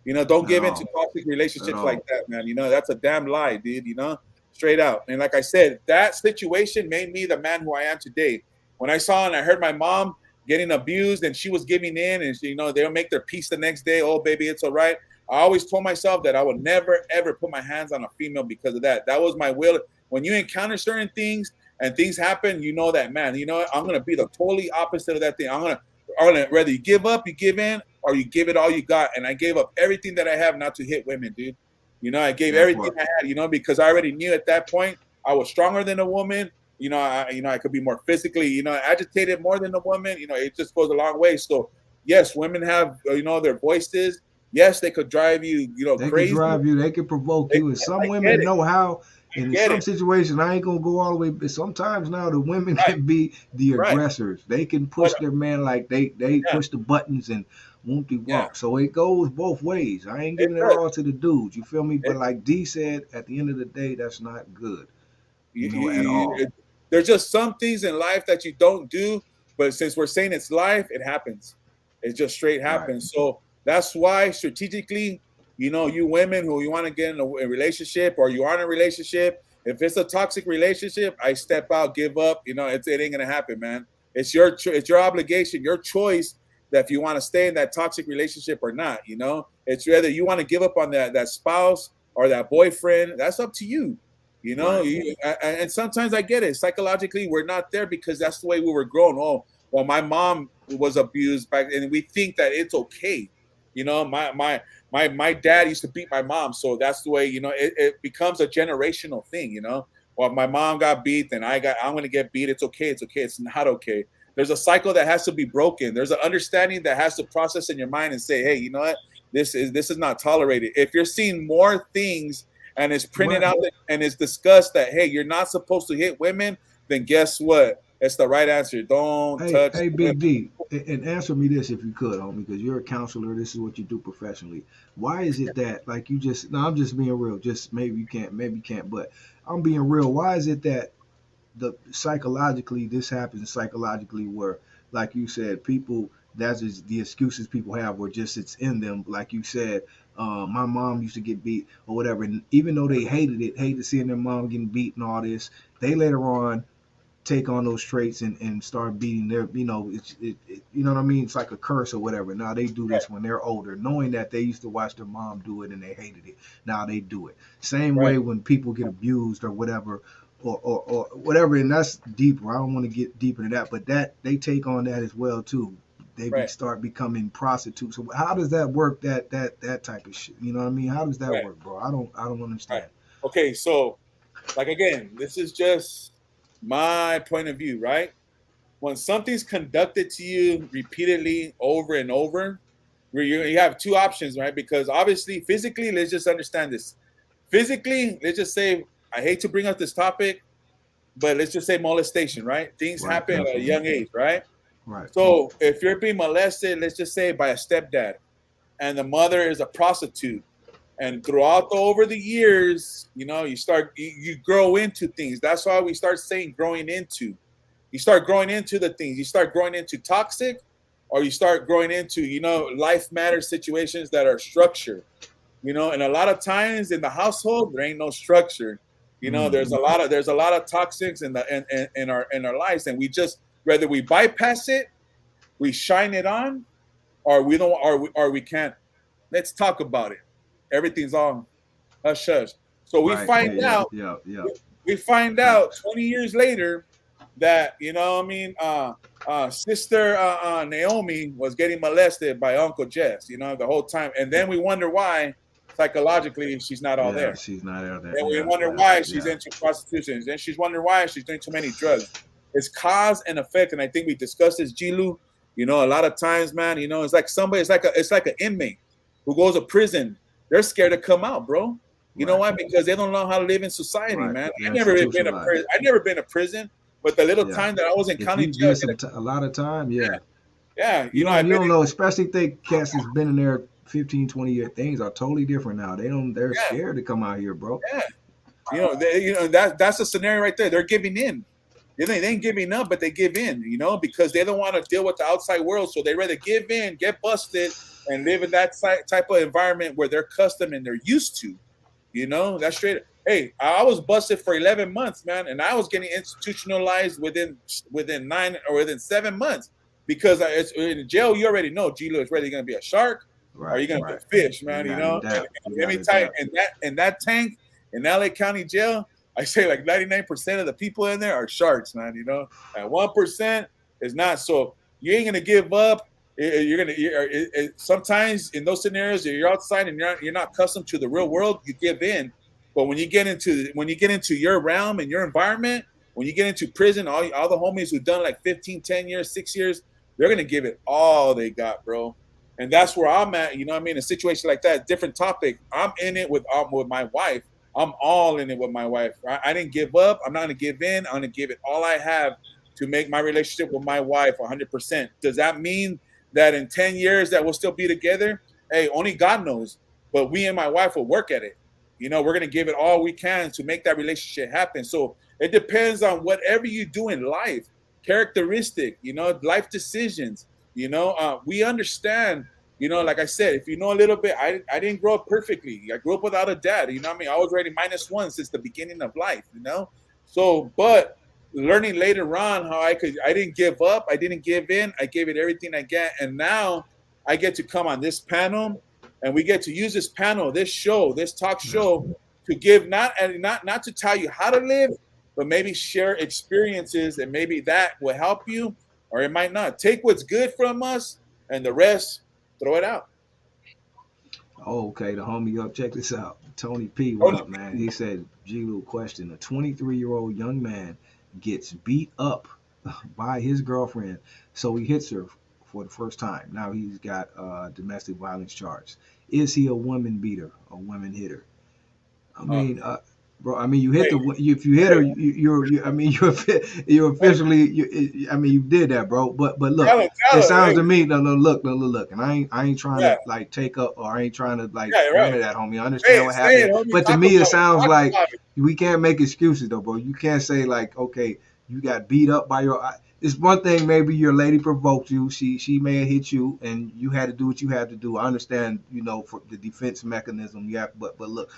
You know, don't At give into all, toxic at relationships like all. that, man. You know, that's a damn lie, dude. You know, straight out. And like I said, that situation made me the man who I am today. When I saw and I heard my mom getting abused, and she was giving in, and she, you know, they'll make their peace the next day. Oh, baby, it's all right. I always told myself that I would never ever put my hands on a female because of that. That was my will. When you encounter certain things and things happen, you know that, man. You know what? I'm gonna be the totally opposite of that thing. I'm gonna whether you give up, you give in, or you give it all you got. And I gave up everything that I have not to hit women, dude. You know, I gave That everything part. I had. You know, because I already knew at that point I was stronger than a woman. You know, I could be more physically, you know, agitated more than a woman. You know, it just goes a long way. So yes, women have, you know, their voices. Yes, they could drive you, you know, They can crazy. drive you. They can provoke you. And some I get women it. know how. And in get some it. situations, I ain't gonna go all the way. But sometimes now the women Right, can be the right. aggressors. They can But push their man like they yeah, push the buttons and won't be yeah, womp. So it goes both ways. I ain't it giving it does. all to the dudes. You feel me? But It, like D said, at the end of the day, that's not good. you, At all. there's just some things in life that you don't do, but since we're saying it's life, it happens. It just straight Right. happens. So that's why strategically, you women who you want to get in a relationship or you are in a relationship, if it's a toxic relationship, I step out, give up. It ain't gonna happen, man. It's your obligation, your choice that if you want to stay in that toxic relationship or not. It's whether you want to give up on that spouse or that boyfriend. That's up to you. Right. And sometimes I get it. Psychologically, we're not there because that's the way we were grown. Oh, well, my mom was abused back, and we think that it's okay. My dad used to beat my mom, so that's the way. It becomes a generational thing. Well, my mom got beat, and I'm gonna get beat. It's okay. It's okay. It's not okay. There's a cycle that has to be broken. There's an understanding that has to process in your mind and say, hey, you know what? This is not tolerated. If you're seeing more things and it's printed Right. out and it's discussed that, hey, you're not supposed to hit women, then guess what? It's the right answer. Don't Hey, touch hey, women. Big D, and answer me this if you could, homie, because you're a counselor. This is what you do professionally. Why is it that, like you just, no, I'm just being real. Just maybe you can't, but I'm being real. Why is it that this happens psychologically, where, like you said, people, that's just the excuses people have, where just it's in them. Like you said, my mom used to get beat or whatever, and even though they hated seeing their mom getting beat and all this, they later on take on those traits and start beating their, you know what I mean? It's like a curse or whatever. Now they do this when they're older, knowing that they used to watch their mom do it and they hated it. Now they do it. Same Right, way when people get abused or whatever, or whatever, and that's deeper. I don't want to get deep into that, but that they take on that as well too. right, Start becoming prostitutes. So how does that work? That type of shit. You know what I mean? How does that right, work, bro? I don't right. understand. Okay, so like again, this is just my point of view, right? When something's conducted to you repeatedly over and over, where you have two options, right? Because obviously, physically, let's just understand this. Physically, let's just say, I hate to bring up this topic, but let's just say molestation, right? Things Right. happen at a Absolutely. young age, right? Right. So if you're being molested, let's just say by a stepdad, and the mother is a prostitute, and throughout over the years, you grow into things. That's why we start saying growing into. You start growing into the things. You start growing into toxic, or you start growing into life matters situations that are structured. And a lot of times in the household there ain't no structure. Mm. There's a lot of toxics in our lives, and we just, whether we bypass it, we shine it on, or we don't, or we can't. Let's talk about it. Everything's on hush hush. So we Right. find Yeah. out Yeah. Yeah. we find out Facts. 20 years later that sister Naomi was getting molested by Uncle Jess, the whole time, and then we wonder why psychologically she's not all Yeah. there. She's not out there. Then we Yeah. wonder Yeah. why she's Yeah. into prostitution. Then she's wondering why she's doing too many drugs. It's cause and effect, and I think we discussed this, G-Lew. A lot of times, man, it's like somebody, it's like an inmate who goes to prison. They're scared to come out, bro. You know Right. why? Because they don't know how to live in society, Right. man. They're I've never been a institutionalized. prison. I've never been to prison, but the little Yeah. time that I was in If county you jail, get a lot of time, yeah. yeah, You I've been don't in, know, especially if they cats has been in there 15, 20 years. Things are totally different now. They're yeah, scared to come out here, bro. yeah. That's a scenario right there. They're giving in. They ain't giving up, but they give in, because they don't want to deal with the outside world. So they rather give in, get busted, and live in that type of environment where they're accustomed and they're used to. That's straight. Hey, I was busted for 11 months, man, and I was getting institutionalized within 7 months, because it's in jail. You already know, G-Lew, is whether you're gonna be a shark or Right. you're gonna be Right. a fish, You man. gotta And adapt. You let me gotta tell you, adapt. in that tank in LA County Jail, I say like 99% of the people in there are sharks, man. And 1% is not. So you ain't gonna give up. You're gonna. Sometimes in those scenarios, you're outside and you're not accustomed to the real world. You give in, but when you get into your realm and your environment, when you get into prison, all the homies who've done like 15, 10 years, 6 years, they're gonna give it all they got, bro. And that's where I'm at. You know what I mean? A situation like that, different topic. I'm in it with my wife. I'm all in it with my wife. I didn't give up. I'm not going to give in. I'm going to give it all I have to make my relationship with my wife 100%. Does that mean that in 10 years that we'll still be together? Hey, only God knows. But we and my wife will work at it. You know, we're going to give it all we can to make that relationship happen. So it depends on whatever you do in life, characteristic, you know, life decisions. You know, we understand, you know, like I said, if you know a little bit, I didn't grow up perfectly. I grew up without a dad. You know what I mean? I was already -1 since the beginning of life, you know? So, but learning later on how I didn't give up. I didn't give in. I gave it everything I get. And now I get to come on this panel and we get to use this panel, this show, this talk show to give not to tell you how to live, but maybe share experiences and maybe that will help you or it might not. Take what's good from us and the rest, throw it out. Oh, okay, the homie up. Check this out. Tony P, what up, man? He said, G-Lew question. A 23-year-old young man gets beat up by his girlfriend, so he hits her for the first time. Now he's got domestic violence charge. Is he a woman beater, a woman hitter? I mean, bro. I mean, you hit if you hit her, I mean, you're officially. I mean, you did that, bro. But look, it sounds to me. No, look, and I ain't trying to like take up, or I ain't trying to like none of that, homie. I understand what happened, but to me, it sounds like we can't make excuses though, bro. You can't say like, okay, you got beat up by your. It's one thing, maybe your lady provoked you. She may have hit you, and you had to do what you had to do. I understand, you know, for the defense mechanism. You have, but look.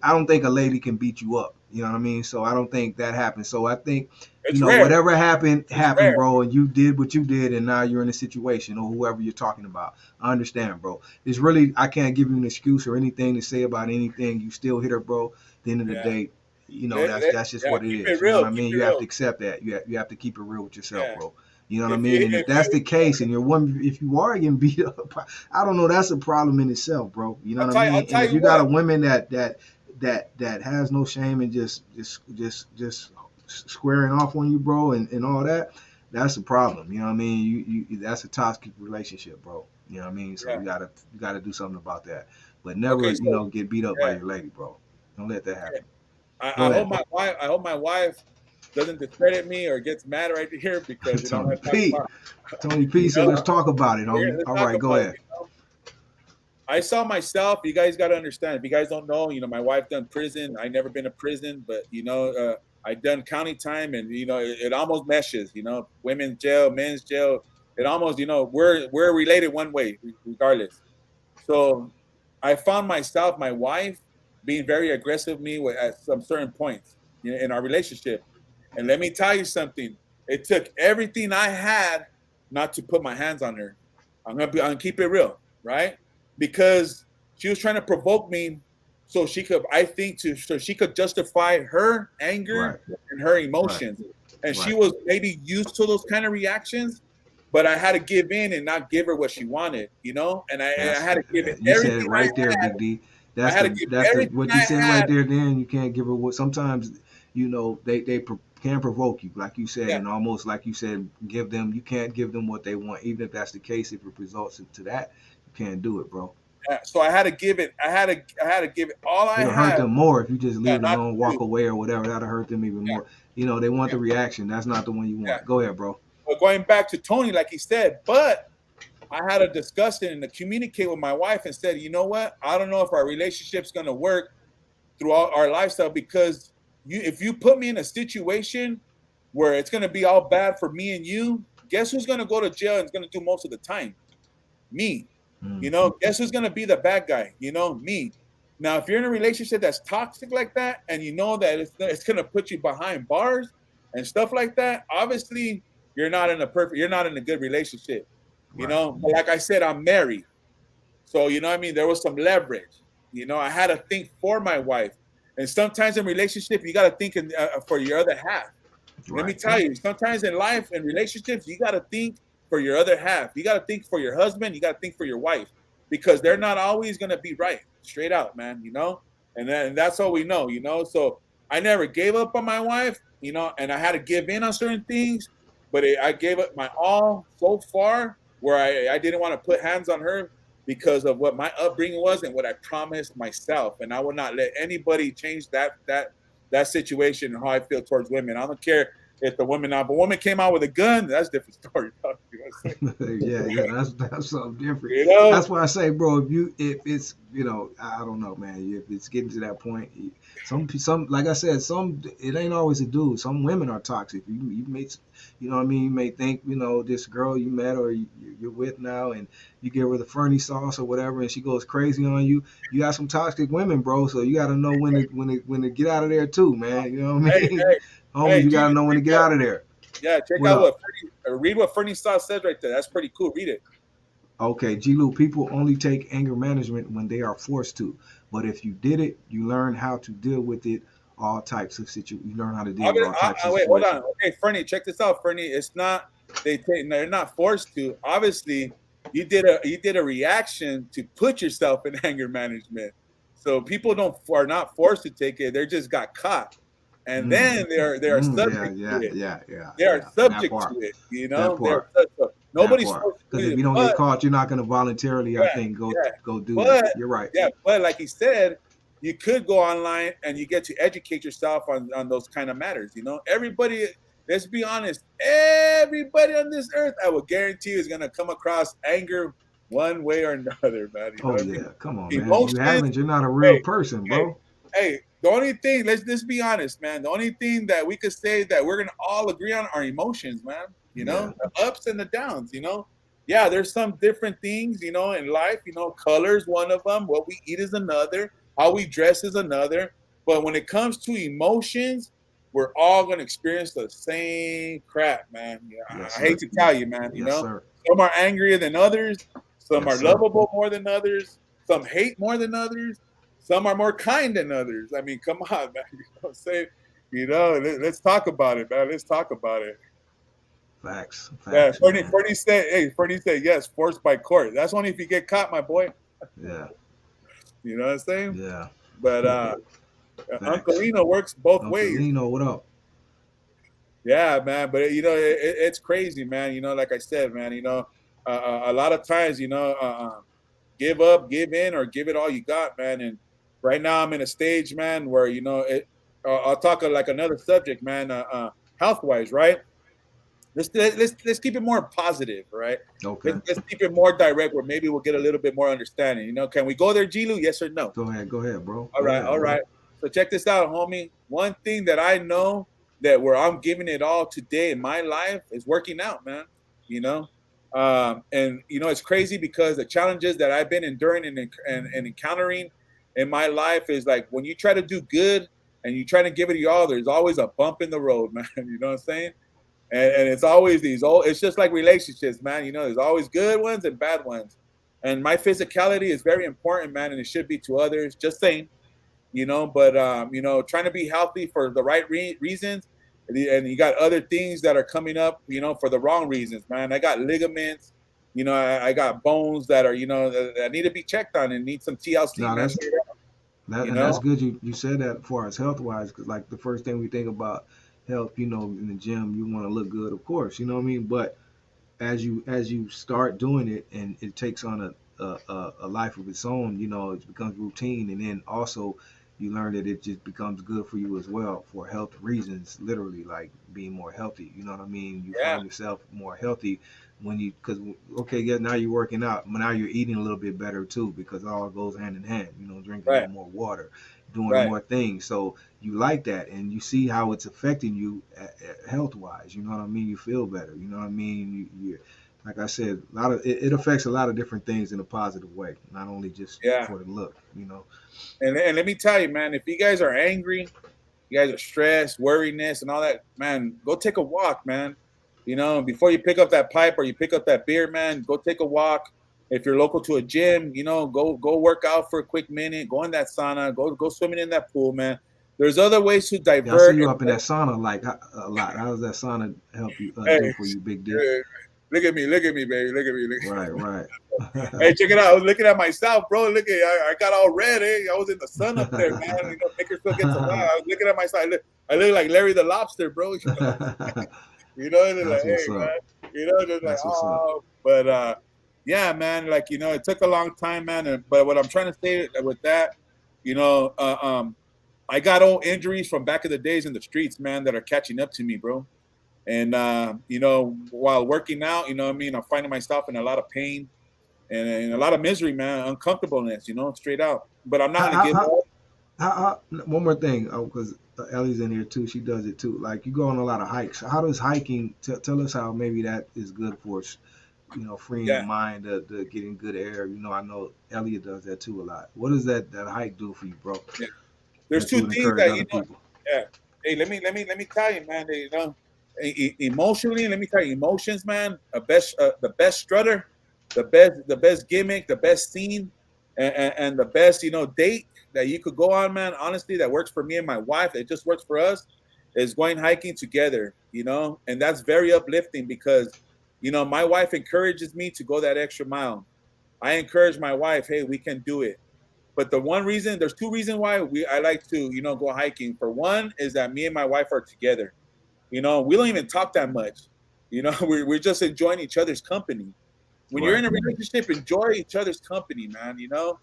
I don't think a lady can beat you up. You know what I mean? So I don't think that happened. So I think, you know, whatever happened, bro. And you did what you did, and now you're in a situation, or whoever you're talking about. I understand, bro. It's really, I can't give you an excuse or anything to say about anything. You still hit her, bro. At the end of the day, you know, that's just what it is. You know what I mean? You have to accept that. You have to keep it real with yourself, bro. You know what I mean? And if that's the case, and you're one, if you are getting beat up, I don't know. That's a problem in itself, bro. You know what I mean? And if you got a woman that has no shame and just squaring off on you, bro, and all that, that's a problem. You know what I mean? You that's a toxic relationship, bro. You know what I mean? So you gotta do something about that. But never, you know, get beat up by your lady, bro. Don't let that happen. I hope my wife doesn't discredit me or gets mad right here because you know Tony P. So let's talk about it, homie. All right, go ahead. You know, I saw myself. You guys got to understand. If you guys don't know, you know, my wife done prison. I never been to prison, but you know, I done county time, and you know, it almost meshes. You know, women's jail, men's jail. It almost, you know, we're related one way, regardless. So, I found myself, my wife, being very aggressive with me at some certain points in our relationship. And let me tell you something. It took everything I had not to put my hands on her. I'm gonna keep it real, right? Because she was trying to provoke me so she could, so she could justify her anger and her emotions. And she was maybe used to those kind of reactions, but I had to give in and not give her what she wanted, you know? And I had to give it everything. You said it right there, Big D. That's what you said right there. Then you can't give her what. Sometimes, you know, they can provoke you, like you said, and almost like you said, you can't give them what they want, even if that's the case. If it results into that, you can't do it, bro. Yeah, so I had to give it. I had to give it all I had. It'll hurt them more if you just leave it alone, walk away or whatever. That'll hurt them even more. You know, they want the reaction. That's not the one you want. Go ahead, bro. But going back to Tony, like he said, but I had to discuss it and to communicate with my wife and said, you know what? I don't know if our relationship's going to work throughout our lifestyle because if you put me in a situation where it's going to be all bad for me and you, guess who's going to go to jail and is going to do most of the time? Me. You know, guess who's going to be the bad guy? You know, me. Now, if you're in a relationship that's toxic like that and you know that it's going to put you behind bars and stuff like that, obviously you're not in a good relationship. You know, but like I said, I'm married. So, you know what I mean? There was some leverage. You know, I had to think for my wife. And sometimes in relationship, you got to think for your other half. Let me tell you, sometimes in life and relationships, you got to think for your other half. You got to think for your husband. You got to think for your wife because they're not always going to be right. Straight out, man, you know? And that's all we know, you know? So I never gave up on my wife, you know, and I had to give in on certain things, but I gave up my all so far where I didn't want to put hands on her because of what my upbringing was and what I promised myself. And I will not let anybody change that situation and how I feel towards women. I don't care if the woman, if a woman came out with a gun, that's a different story. You know what I'm saying? Yeah, that's something different. You know? That's why I say, bro, if it's, I don't know, man. If it's getting to that point, some like I said, it ain't always a dude. Some women are toxic. You may, you know what I mean. You may think, this girl you met or you're with now, and you give her the Fernie sauce or whatever, and she goes crazy on you. You got some toxic women, bro. So you got to know when to get out of there too, man. You know what I mean? Homie, you got to know when to get out of there. Yeah, check out read what Fernie Sauce says right there. That's pretty cool. Read it. Okay, G-Lew, people only take anger management when they are forced to. But if you did it, you learn how to deal with it, all types of situations. You learn how to deal with all types of wait, situations. hold on. Okay, Fernie, check this out, Fernie. It's not they're not forced to. Obviously, you did a reaction to put yourself in anger management. So people are not forced to take it. They just got caught. And then they are subject to it. Yeah. They are subject to it. You know, nobody's forced to because if you don't get caught, you're not going to voluntarily, I think, go do it. You're right. Yeah, but like he said, you could go online and you get to educate yourself on those kind of matters. You know, everybody. Let's be honest. Everybody on this earth, I will guarantee you, is going to come across anger one way or another, man. You know yeah, come on, man. If you haven't, you're not a real person, bro. Hey, the only thing, let's be honest, man. The only thing that we could say that we're gonna all agree on are emotions, man. You know, the ups and the downs. You know, yeah, there's some different things, in life. Color's one of them. What we eat is another. How we dress is another. But when it comes to emotions, we're all gonna experience the same crap, man. I hate to tell you, man. Some are angrier than others. Some are lovable more than others. Some hate more than others. Some are more kind than others. I mean, come on, man. You know what I'm saying? Let's talk about it, man. Let's talk about it. Facts. Yeah, Fernie said, yes, forced by court. That's only if you get caught, my boy. Yeah. You know what I'm saying? Yeah. But Uncle Lino works both ways. Uncle Lino, what up? Yeah, man. But, it's crazy, man. Like I said, man, a lot of times, give up, give in, or give it all you got, man. And right now I'm in a stage, man, where, I'll talk like another subject, man, health-wise, right? Let's keep it more positive, right? Okay. Let's keep it more direct, where maybe we'll get a little bit more understanding. Can we go there, G-Lew? Yes or no? Go ahead, bro. All right. So check this out, homie. One thing that I know that where I'm giving it all today in my life is working out, man. And it's crazy because the challenges that I've been enduring and encountering in my life is like when you try to do good and you try to give it your all, there's always a bump in the road, man. You know what I'm saying? And it's always it's just like relationships, man. There's always good ones and bad ones. And my physicality is very important, man, and it should be to others. Just saying, but trying to be healthy for the right reasons. And you got other things that are coming up, for the wrong reasons, man. I got ligaments, I got bones that are, that need to be checked on and need some TLC. No, that's good. You said that as far as health wise, because like the first thing we think about health, in the gym, you want to look good, of course, you know what I mean? But as you start doing it and it takes on a life of its own, it becomes routine, and then also you learn that it just becomes good for you as well for health reasons, literally, like being more healthy. You know what I mean? You find yourself more healthy because now you're working out, but now you're eating a little bit better too, because it all goes hand in hand. Drinking a little more water, doing more things. So you like that, and you see how it's affecting you health wise. You know what I mean? You feel better. You know what I mean? You like I said, it affects a lot of different things in a positive way, not only just for the look. And let me tell you, man, if you guys are angry, you guys are stressed, worriness, and all that, man, go take a walk, man. Before you pick up that pipe or you pick up that beer, man, go take a walk. If you're local to a gym, go work out for a quick minute. Go in that sauna. Go swimming in that pool, man. There's other ways to divert. I see you up in that sauna like a lot. How does that sauna help you do for you, big dick? Look at me, baby. Look at me. Right. Hey, check it out. I was looking at myself, bro. I got all red. I was in the sun up there, man. Bakersfield gets a lot. I was looking at myself. I look like Larry the Lobster, bro. And like, hey, man. Just like, oh. But yeah, man, like, you know, it took a long time, man. But what I'm trying to say with that, you know, I got old injuries from back in the days in the streets, man, that are catching up to me, bro. And, you know, while working out, you know what I mean, I'm finding myself in a lot of pain and a lot of misery, man, uncomfortableness, you know, straight out. But I'm not How, going to how, give how, up. one more thing, because Ellie's in here too. She does it too. Like, you go on a lot of hikes. How does hiking? Tell us how maybe that is good for us. You know, freeing the Yeah. mind, to getting good air. You know, I know Elliot does that too a lot. What does that hike do for you, bro? Yeah. There's That you two would things encourage that, you other know, people. yeah. Hey, let me tell you, man. You know, emotionally, let me tell you, emotions, man. The best strutter, the best gimmick, the best scene, and the best, you know, date that you could go on, man. Honestly, that works for me and my wife. It just works for us. Is going hiking together, you know, and that's very uplifting because, you know, my wife encourages me to go that extra mile. I encourage my wife, hey, we can do it. But the one reason, there's two reasons why I like to, you know, go hiking. For one is that me and my wife are together. You know, we don't even talk that much. You know, we're just enjoying each other's company. When you're Right. in a relationship, enjoy each other's company, man. You know,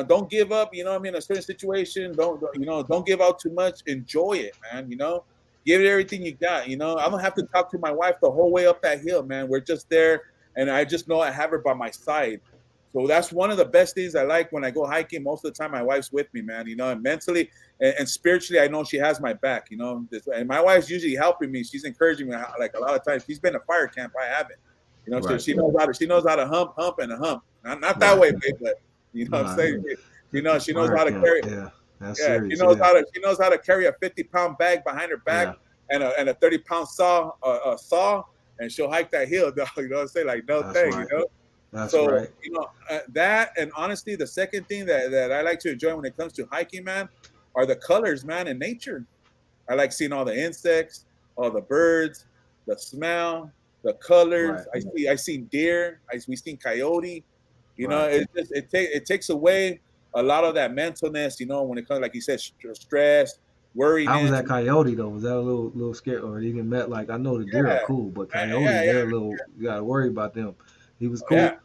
don't give up. You know, what I mean, a certain situation, you know, don't give out too much. Enjoy it, man. You know, give it everything you got. You know, I don't have to talk to my wife the whole way up that hill, man. We're just there, and I just know I have her by my side. So that's one of the best things I like when I go hiking. Most of the time, my wife's with me, man. You know, and mentally and spiritually, I know she has my back. You know, and my wife's usually helping me. She's encouraging me. Like a lot of times, she's been to fire camp. I haven't. You know, Right. she knows how to hump and a hump. Not that Right. way, babe, but you know what I'm Nah. saying. She knows Fire how to camp. carry. Yeah. That's Yeah, serious. Yeah. she knows how to carry a 50-pound bag behind her back Yeah. and a 30-pound saw, and she'll hike that hill. Dog, you know what I'm saying? Like no That's thing, you right. know. That's So right. you know that, and honestly, the second thing that I like to enjoy when it comes to hiking, man, are the colors, man, in nature. I like seeing all the insects, all the birds, the smell, the colors. Right. I seen deer. We seen coyote. You know, Right. it takes away a lot of that mentalness. You know, when it comes, like you said, stress, How was worriness. that coyote though? Was that a little scary, or he even met, like, I know the deer are Yeah, cool, but coyotes, yeah, they're a little, you gotta worry about them. He was yeah.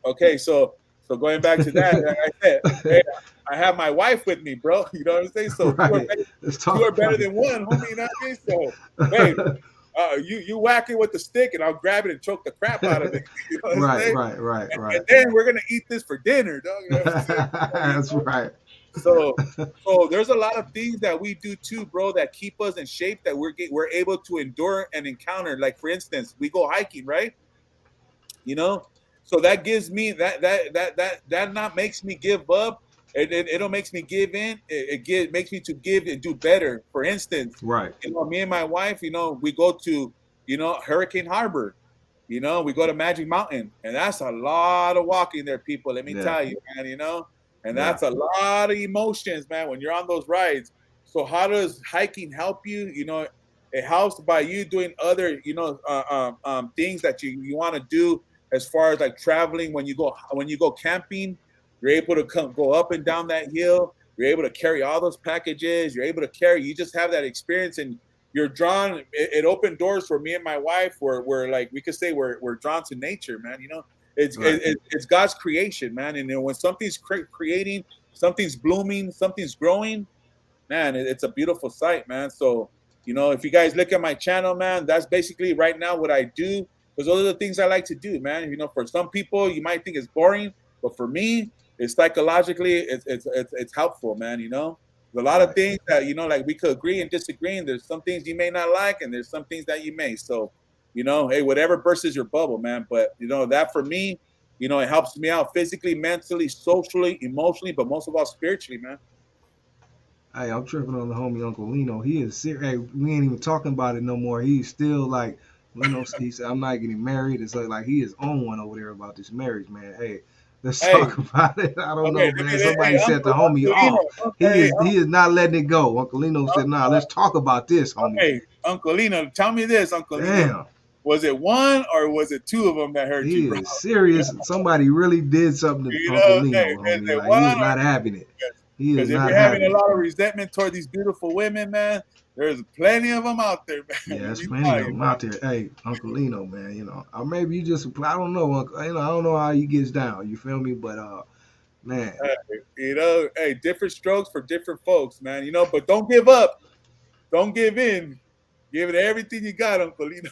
cool. Okay, so going back to that, like I said, hey, I have my wife with me, bro. You know what I'm saying? So Right. Let's two are talk better about than one, homie. You know what I mean? So, babe, you whack it with the stick, and I'll grab it and choke the crap out of it. You know what I'm right, saying? right, right, And right. then we're gonna eat this for dinner, dog. You know what I'm saying? You That's know? right. So, so there's a lot of things that we do too, bro, that keep us in shape that we're able to endure and encounter. Like for instance, we go hiking, right? You know, so that gives me that not makes me give up. It don't makes me give in. Makes me to give and do better. For instance, Right. you know, me and my wife, you know, we go to, you know, Hurricane Harbor. You know, we go to Magic Mountain, and that's a lot of walking there, people. Let me Yeah. tell you, man. You know, and Yeah. that's a lot of emotions, man, when you're on those rides. So how does hiking help you? You know, it helps by you doing other, you know, things that you want to do as far as like traveling. When you go camping, you're able to go up and down that hill. You're able to carry all those packages. You're able to carry. You just have that experience, and you're drawn. It opened doors for me and my wife. We're like, we could say we're drawn to nature, man. You know, Right. it's God's creation, man. And you know, when something's creating, something's blooming, something's growing, man, it's a beautiful sight, man. So, you know, if you guys look at my channel, man, that's basically right now what I do, because those are the things I like to do, man. You know, for some people, you might think it's boring, but for me, it's psychologically, it's helpful, man. You know, there's a lot of Right. things that, you know, like we could agree and disagree, and there's some things you may not like, and there's some things that you may. So, you know, hey, whatever bursts your bubble, man. But you know, that for me, you know, it helps me out physically, mentally, socially, emotionally, but most of all, spiritually, man. Hey, I'm tripping on the homie Uncle Lino. He is serious. Hey, we ain't even talking about it no more. He's still like, Lino. He said, "I'm not getting married." It's like he is on one over there about this marriage, man. Hey, let's Hey, talk about it. I don't okay, know, man. hey, Somebody set the homie Uncle Lino, off. hey, He is not letting it go. Uncle Lino said, "Nah, let's talk about this, homie." okay, Uncle Lino, tell me this, Uncle Lino, Damn, was it one or was it two of them that hurt you, he bro? is serious. Somebody really did something to You Uncle know, hey, Lino, is homie. it Like, one he is or not having it. He is because if not you're having having a it. lot of resentment toward these beautiful women, man, There's plenty of them out there, man. Yeah, Let there's me plenty tell of you, them man. out there. Hey, Uncle Lino, man, or maybe you just, I don't know, Uncle, I don't know how he gets down. You feel me? But man, Hey, different strokes for different folks, man. But don't give up. Don't give in. Give it everything you got, Uncle Lino.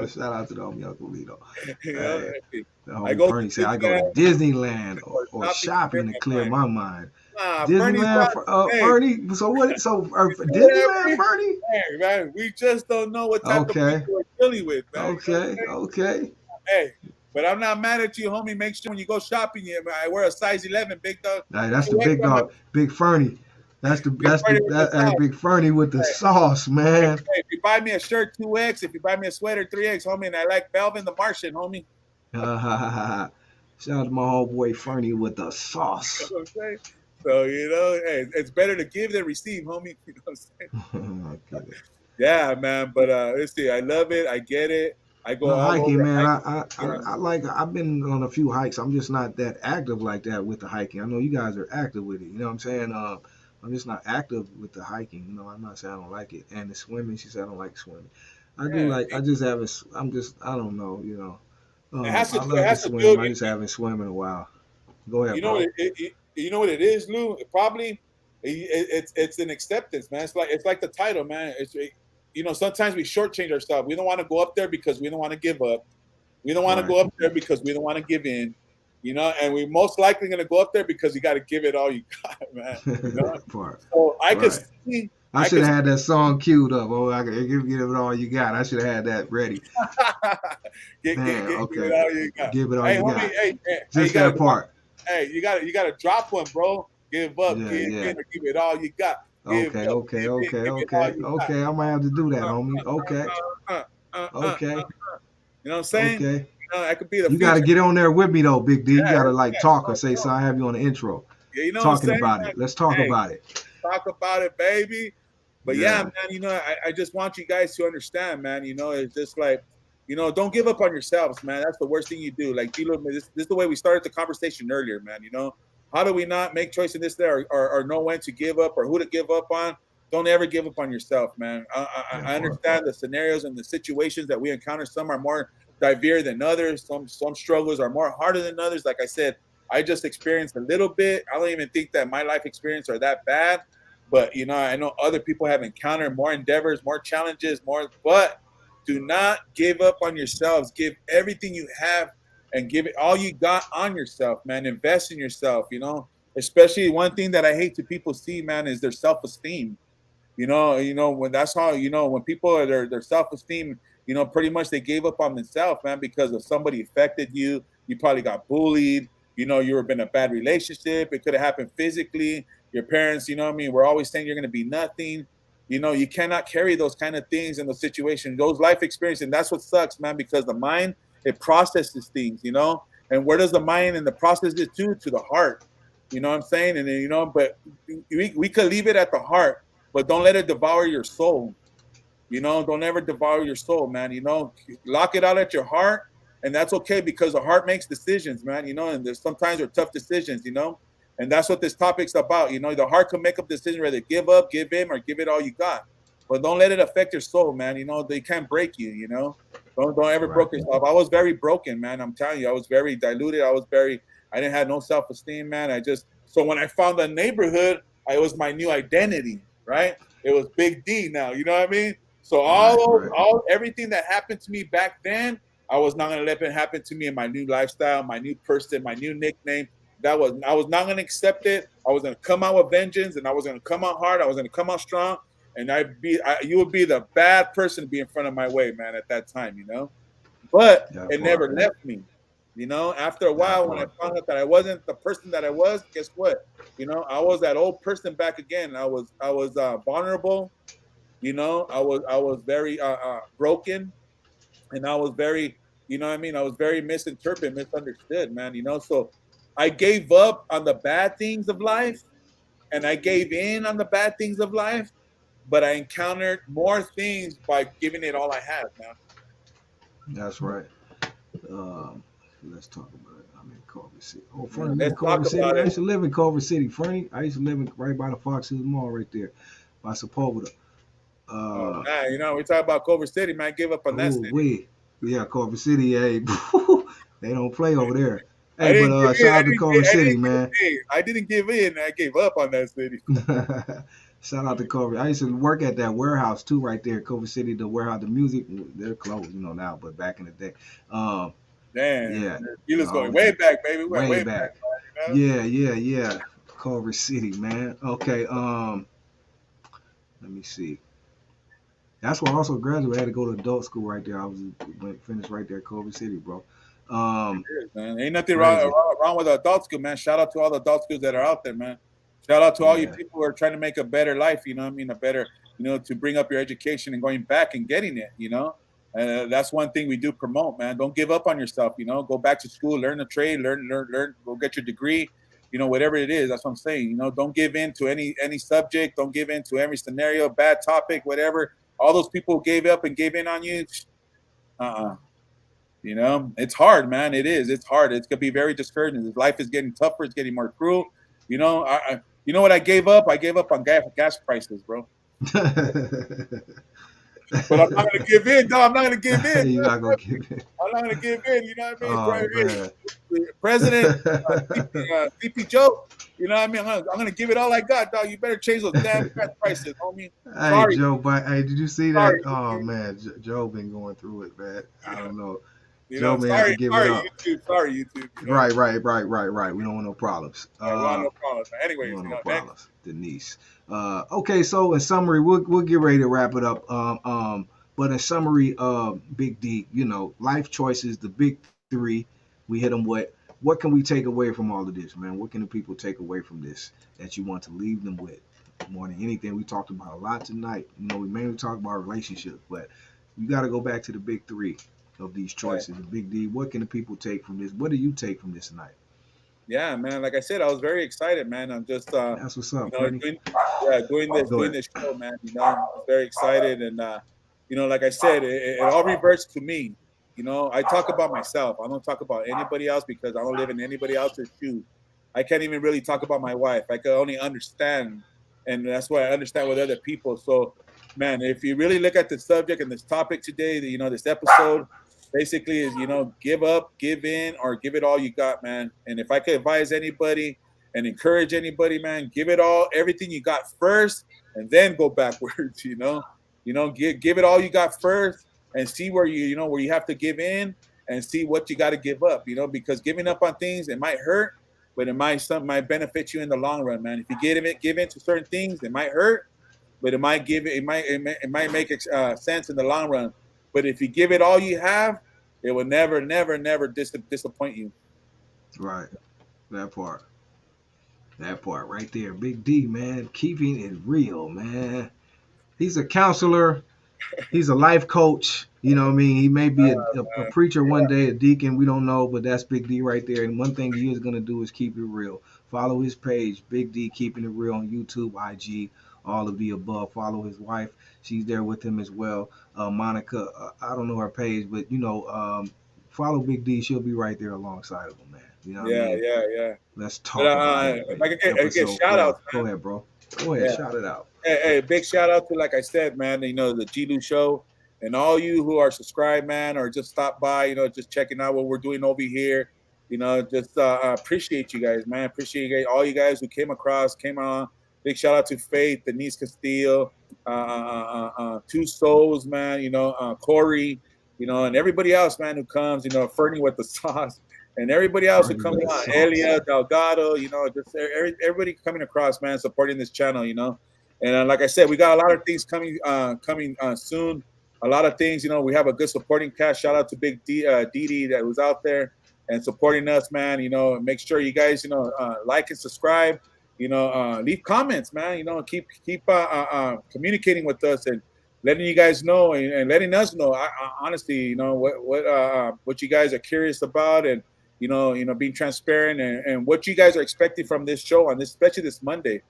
shout out to the homie Uncle Lino. you know, Hey, hey, the I homie go to Fernie said I go to Disneyland Disneyland or or shopping to clear shopping to clear my mind. my mind. Nah, Fernie's Disneyland, not. Hey, Fernie. So what? So Disneyland, whatever. Fernie? Hey, man, we just don't know what type of Okay, people we're dealing with, man. You know what I'm okay, saying? okay. Hey, but I'm not mad at you, homie. Make sure when you go shopping, I wear a size 11, big dog. Hey, The that's the 2X big on my dog, Big Fernie. big party with the Hey, sauce. Big Fernie with the Hey, sauce, man. if you buy me a shirt 2X, if you buy me a sweater 3X, homie, and I like Belvin the Martian, homie. Shout out to my homeboy Fernie with the You know sauce. what I'm saying? So, hey, it's better to give than receive, homie. You know what I'm saying? Okay. Yeah, man. But let's see. I love it. I get it. I go No, all hiking, over man. hiking. Yeah. I like. I've been on a few hikes. I'm just not that active like that with the hiking. I know you guys are active with it. You know what I'm saying? I'm just not active with the hiking. I'm not saying I don't like it. And the swimming, she said I don't like swimming. I do Yeah. like. I just haven't. I'm just. I don't know. I It love to has to swim. do. I just haven't swum in a while. Go ahead, You know what bro. you know what it is, Lou? Probably it's an acceptance, man. It's like the title, man. Sometimes we shortchange ourselves. We don't want to go up there because we don't want to give up. We don't want to Right. go up there because we don't want to give in. And we most likely going to go up there because you got to give it all you got, man. That part. So I could Right. see, I I should could have had that song queued up. Oh, I could give it all you got. I should have had that ready. Man, give it okay. all you got. Give it all Hey, you homie, got. hey, Just that part. you gotta drop one, bro. Give up, Yeah, give yeah. in, or give it all you got. Give Okay, up, okay, give in, okay, give it all okay, you got. okay. I might have to do that, homie. Okay, Uh, uh, uh, uh, uh. okay, You know what I'm saying? okay. That could be the You got to future. get on there with me though, Big D. You Yeah, got to like yeah. talk or Oh, say oh. something. I have you on the intro, Yeah, you know what I'm talking saying? about it. Let's talk Hey, about it. talk about it, baby. But yeah, Yeah, man, I just want you guys to understand, man. It's just like, don't give up on yourselves, man. That's the worst thing you do. Like, this is the way we started the conversation earlier, man. How do we not make choice in this there or know when to give up or who to give up on? Don't ever give up on yourself, man. that I part. understand the scenarios and the situations that we encounter. Some are more severe than others. Some struggles are more harder than others. Like I said, I just experienced a little bit. I don't even think that my life experience are that bad. But I know other people have encountered more endeavors, more challenges, but do not give up on yourselves. Give everything you have and give it all you got on yourself, man. Invest in yourself, Especially one thing that I hate to people see, man, is their self-esteem. When that's how, when people are their self-esteem, pretty much they gave up on themselves, man, because of somebody affected you. You probably got bullied, you were in a bad relationship. It could have happened physically. Your parents, we're always saying you're going to be nothing. You cannot carry those kind of things in those situations, those life experiences. And that's what sucks, man, because the mind, it processes things, and where does the mind and the process it to the heart? You know what I'm saying? And then, but we could leave it at the heart, but don't let it devour your soul. Don't ever devour your soul, man. Lock it out at your heart, and that's okay because the heart makes decisions, man. And there's sometimes are tough decisions, and that's what this topic's about. The heart can make up decisions whether give up, give in, or give it all you got, but don't let it affect your soul, man. They can't break you. Don't ever right. broke yourself. I was very broken, man. I'm telling you, I was very diluted. I didn't have no self-esteem, man. So when I found the neighborhood, it was my new identity, right? It was Big D now. You know what I mean? So Right, right. everything that happened to me back then, I was not gonna let it happen to me in my new lifestyle, my new person, my new nickname. I was not gonna accept it. I was gonna come out with vengeance, and I was gonna come out hard. I was gonna come out strong, and you would be the bad person to be in front of my way, man, at that time, But That it part. never left me, After a That while, when I part. found out that I wasn't the person that I was, guess what? I was that old person back again. I was vulnerable. I was very broken, and I was very, what I mean. I was very misinterpreted, misunderstood, man. So I gave up on the bad things of life, and I gave in on the bad things of life, but I encountered more things by giving it all I had, man. That's right. Um, let's talk about it. I'm in Culver City. Oh, Yeah, Fernie, you in let's Culver talk City? about I it. used to live in Culver City, Fernie. I used to live right by the Fox Hills Mall right there by Sepulveda. Man, you know, we talk about Culver City, man. Give up on that city. Yeah, Culver City, hey, they don't play over there. I Hey, didn't give but in. shout out to Culver City, man. I didn't give in. I gave up on that city. Shout out to Culver. I used to work at that warehouse too, right there, Culver City. The warehouse, the music, they're closed, now. But back in the day, Damn, yeah, you was going way back, baby. We went way way back. back. You know? Yeah. Culver City, man. Okay, let me see. That's why I also graduated. I had to go to adult school right there. Finished right there, Culver City, bro. Man. Ain't nothing Crazy. wrong with adult school, man. Shout out to all the adult schools that are out there, man. Shout out to all you people who are trying to make a better life, you know what I mean? A better, to bring up your education and going back and getting it, that's one thing we do promote, man. Don't give up on yourself, go back to school, learn a trade, learn, go get your degree, whatever it is. That's what I'm saying. Don't give in to any subject. Don't give in to every scenario, bad topic, whatever. All those people who gave up and gave in on you, it's hard, man. It is. It's hard. It's gonna be very discouraging. Life is getting tougher. It's getting more cruel. You know what I gave up? I gave up on gas prices, bro. But I'm not gonna give in, dog. I'm not gonna give in. You're not gonna give in. I'm not gonna give in. You know what I mean? Oh, President CP Joe. You know what I mean? I'm gonna give it all I got, dog. You better change those damn gas prices, homie. Hey, Joe, but hey, did you see that? Oh man, Joe been going through it, man. I don't know. Joe may have to give it up. Sorry, YouTube. Right. We don't want no problems. We don't want no problems. Anyways, we don't want no problems. Denise. Okay, so in summary, we'll get ready to wrap it up. But in summary, Big D, life choices, the big three. We hit them with. What can we take away from all of this, man? What can the people take away from this that you want to leave them with? More than anything, we talked about a lot tonight. We mainly talked about relationships, but you got to go back to the big three of these choices. The Big D, what can the people take from this? What do you take from this tonight? Yeah, man. Like I said, I was very excited, man. I'm just that's what's up, doing this show, man. I'm very excited, and like I said, it all reverts to me. I talk about myself. I don't talk about anybody else because I don't live in anybody else's shoes. I can't even really talk about my wife. I can only understand, and that's why I understand with other people. So, man, if you really look at the subject and this topic today, this episode basically is, give up, give in, or give it all you got, man. And if I could advise anybody and encourage anybody, man, give it all, everything you got first, and then go backwards. Give it all you got first. And see where where you have to give in, and see what you got to give up, because giving up on things, it might hurt, but it might benefit you in the long run, man. If you give in to certain things, it might hurt, but it might make sense in the long run. But if you give it all you have, it will never disappoint you. Right, that part right there, Big D, man, keeping it real, man. He's a counselor. He's a life coach. You know what I mean? He may be a preacher one day, a deacon. We don't know, but that's Big D right there. And one thing he is going to do is keep it real. Follow his page, Big D Keeping It Real on YouTube, IG, all of the above. Follow his wife. She's there with him as well. Monica, I don't know her page, but, follow Big D. She'll be right there alongside of him, man. You know what I mean? Yeah. Let's talk about it. If I get shout outs. Go ahead, bro. Go ahead, shout it out. Hey, big shout out to, like I said, man, the G-Lew show, and all you who are subscribed, man, or just stop by, just checking out what we're doing over here. Just appreciate you guys, man. Appreciate you guys, all you guys who came on. Big shout out to Faith, Denise Castillo, Two Souls, man, Corey, and everybody else, man, who comes, Fernie with the sauce. And everybody else who comes on, Elia, Delgado, just everybody coming across, man, supporting this channel, And like I said, we got a lot of things coming soon. A lot of things, we have a good supporting cast. Shout out to Big DD that was out there and supporting us, man. Make sure you guys, like and subscribe. Leave comments, man. Keep communicating with us and letting you guys know and letting us know. Honestly, what you guys are curious about and. Being transparent and what you guys are expecting from this show especially this Monday.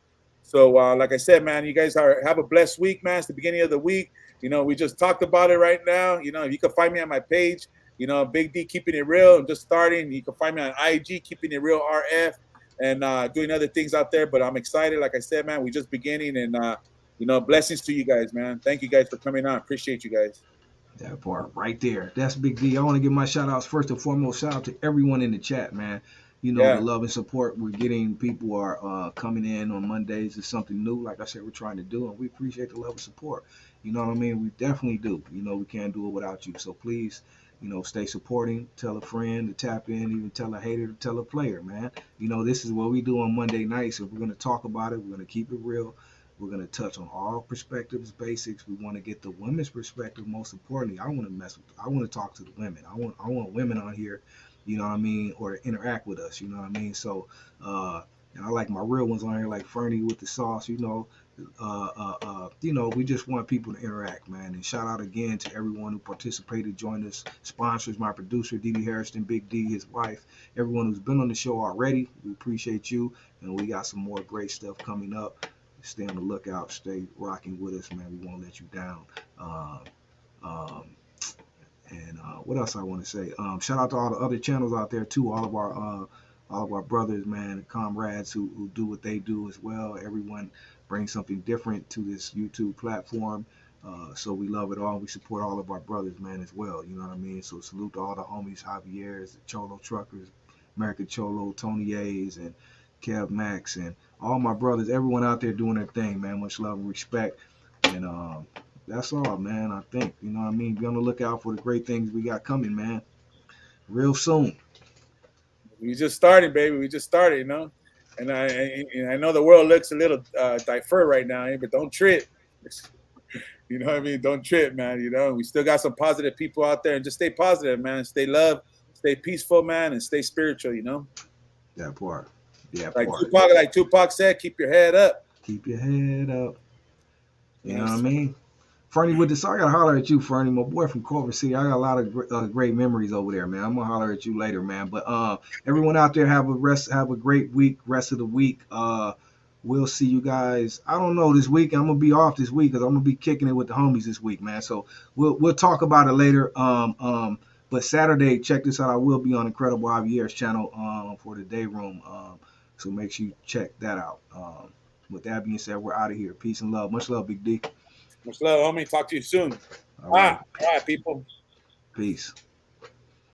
So, like I said, man, you guys have a blessed week, man. It's the beginning of the week. We just talked about it right now. You can find me on my page, Big D Keeping It Real. I'm just starting. You can find me on IG, Keeping It Real RF, and doing other things out there. But I'm excited. Like I said, man, we're just beginning. And, blessings to you guys, man. Thank you guys for coming on. Appreciate you guys. That part right there. That's Big D. I want to give my shout outs first and foremost. Shout out to everyone in the chat, man. The Yeah. love and support we're getting. People are coming in on Mondays is something new. Like I said, we're trying to do, and we appreciate the love and support. You know what I mean? We definitely do. We can't do it without you. So please, stay supporting. Tell a friend to tap in. Even tell a hater to tell a player, man. This is what we do on Monday nights. If we're going to talk about it, we're going to keep it real. We're going to touch on all perspectives, basics. We want to get the women's perspective. Most importantly, I want to talk to the women. I want women on here, you know what I mean, or to interact with us, you know what I mean. So, and I like my real ones on here, like Fernie with the sauce, we just want people to interact, man. And shout out again to everyone who participated, joined us, sponsors, my producer, DD Hairston, Big D, his wife, everyone who's been on the show already. We appreciate you, and we got some more great stuff coming up. Stay on the lookout. Stay rocking with us, man. We won't let you down. And what else I want to say? Shout out to all the other channels out there too. All of our brothers, man, and comrades who do what they do as well. Everyone brings something different to this YouTube platform. So we love it all. We support all of our brothers, man, as well. You know what I mean? So salute to all the homies, Javier's, the Cholo Truckers, American Cholo, Tony A's, and Kev Max, and all my brothers, everyone out there doing their thing, man. Much love and respect. And that's all, man. I think, you know what I mean? Be on the lookout for the great things we got coming, man. Real soon. We just started, baby. We just started, And I know the world looks a little different right now, but don't trip. You know what I mean? Don't trip, man. We still got some positive people out there, and just stay positive, man. Stay love, stay peaceful, man, and stay spiritual. That part. Yeah, like Tupac said, keep your head up. Keep your head up. You know what I mean? Fernie with this, I gotta holler at you, Fernie, my boy from Culver City. I got a lot of great memories over there, man. I'm gonna holler at you later, man. But everyone out there, have a great week, rest of the week. We'll see you guys. I don't know this week. I'm gonna be off this week because I'm gonna be kicking it with the homies this week, man. So we'll talk about it later. But Saturday, check this out. I will be on Incredible Javier's channel for the day room. So make sure you check that out. With that being said, we're out of here. Peace and love. Much love, Big D. Much love, homie. Talk to you soon. All right, all right, people. Peace.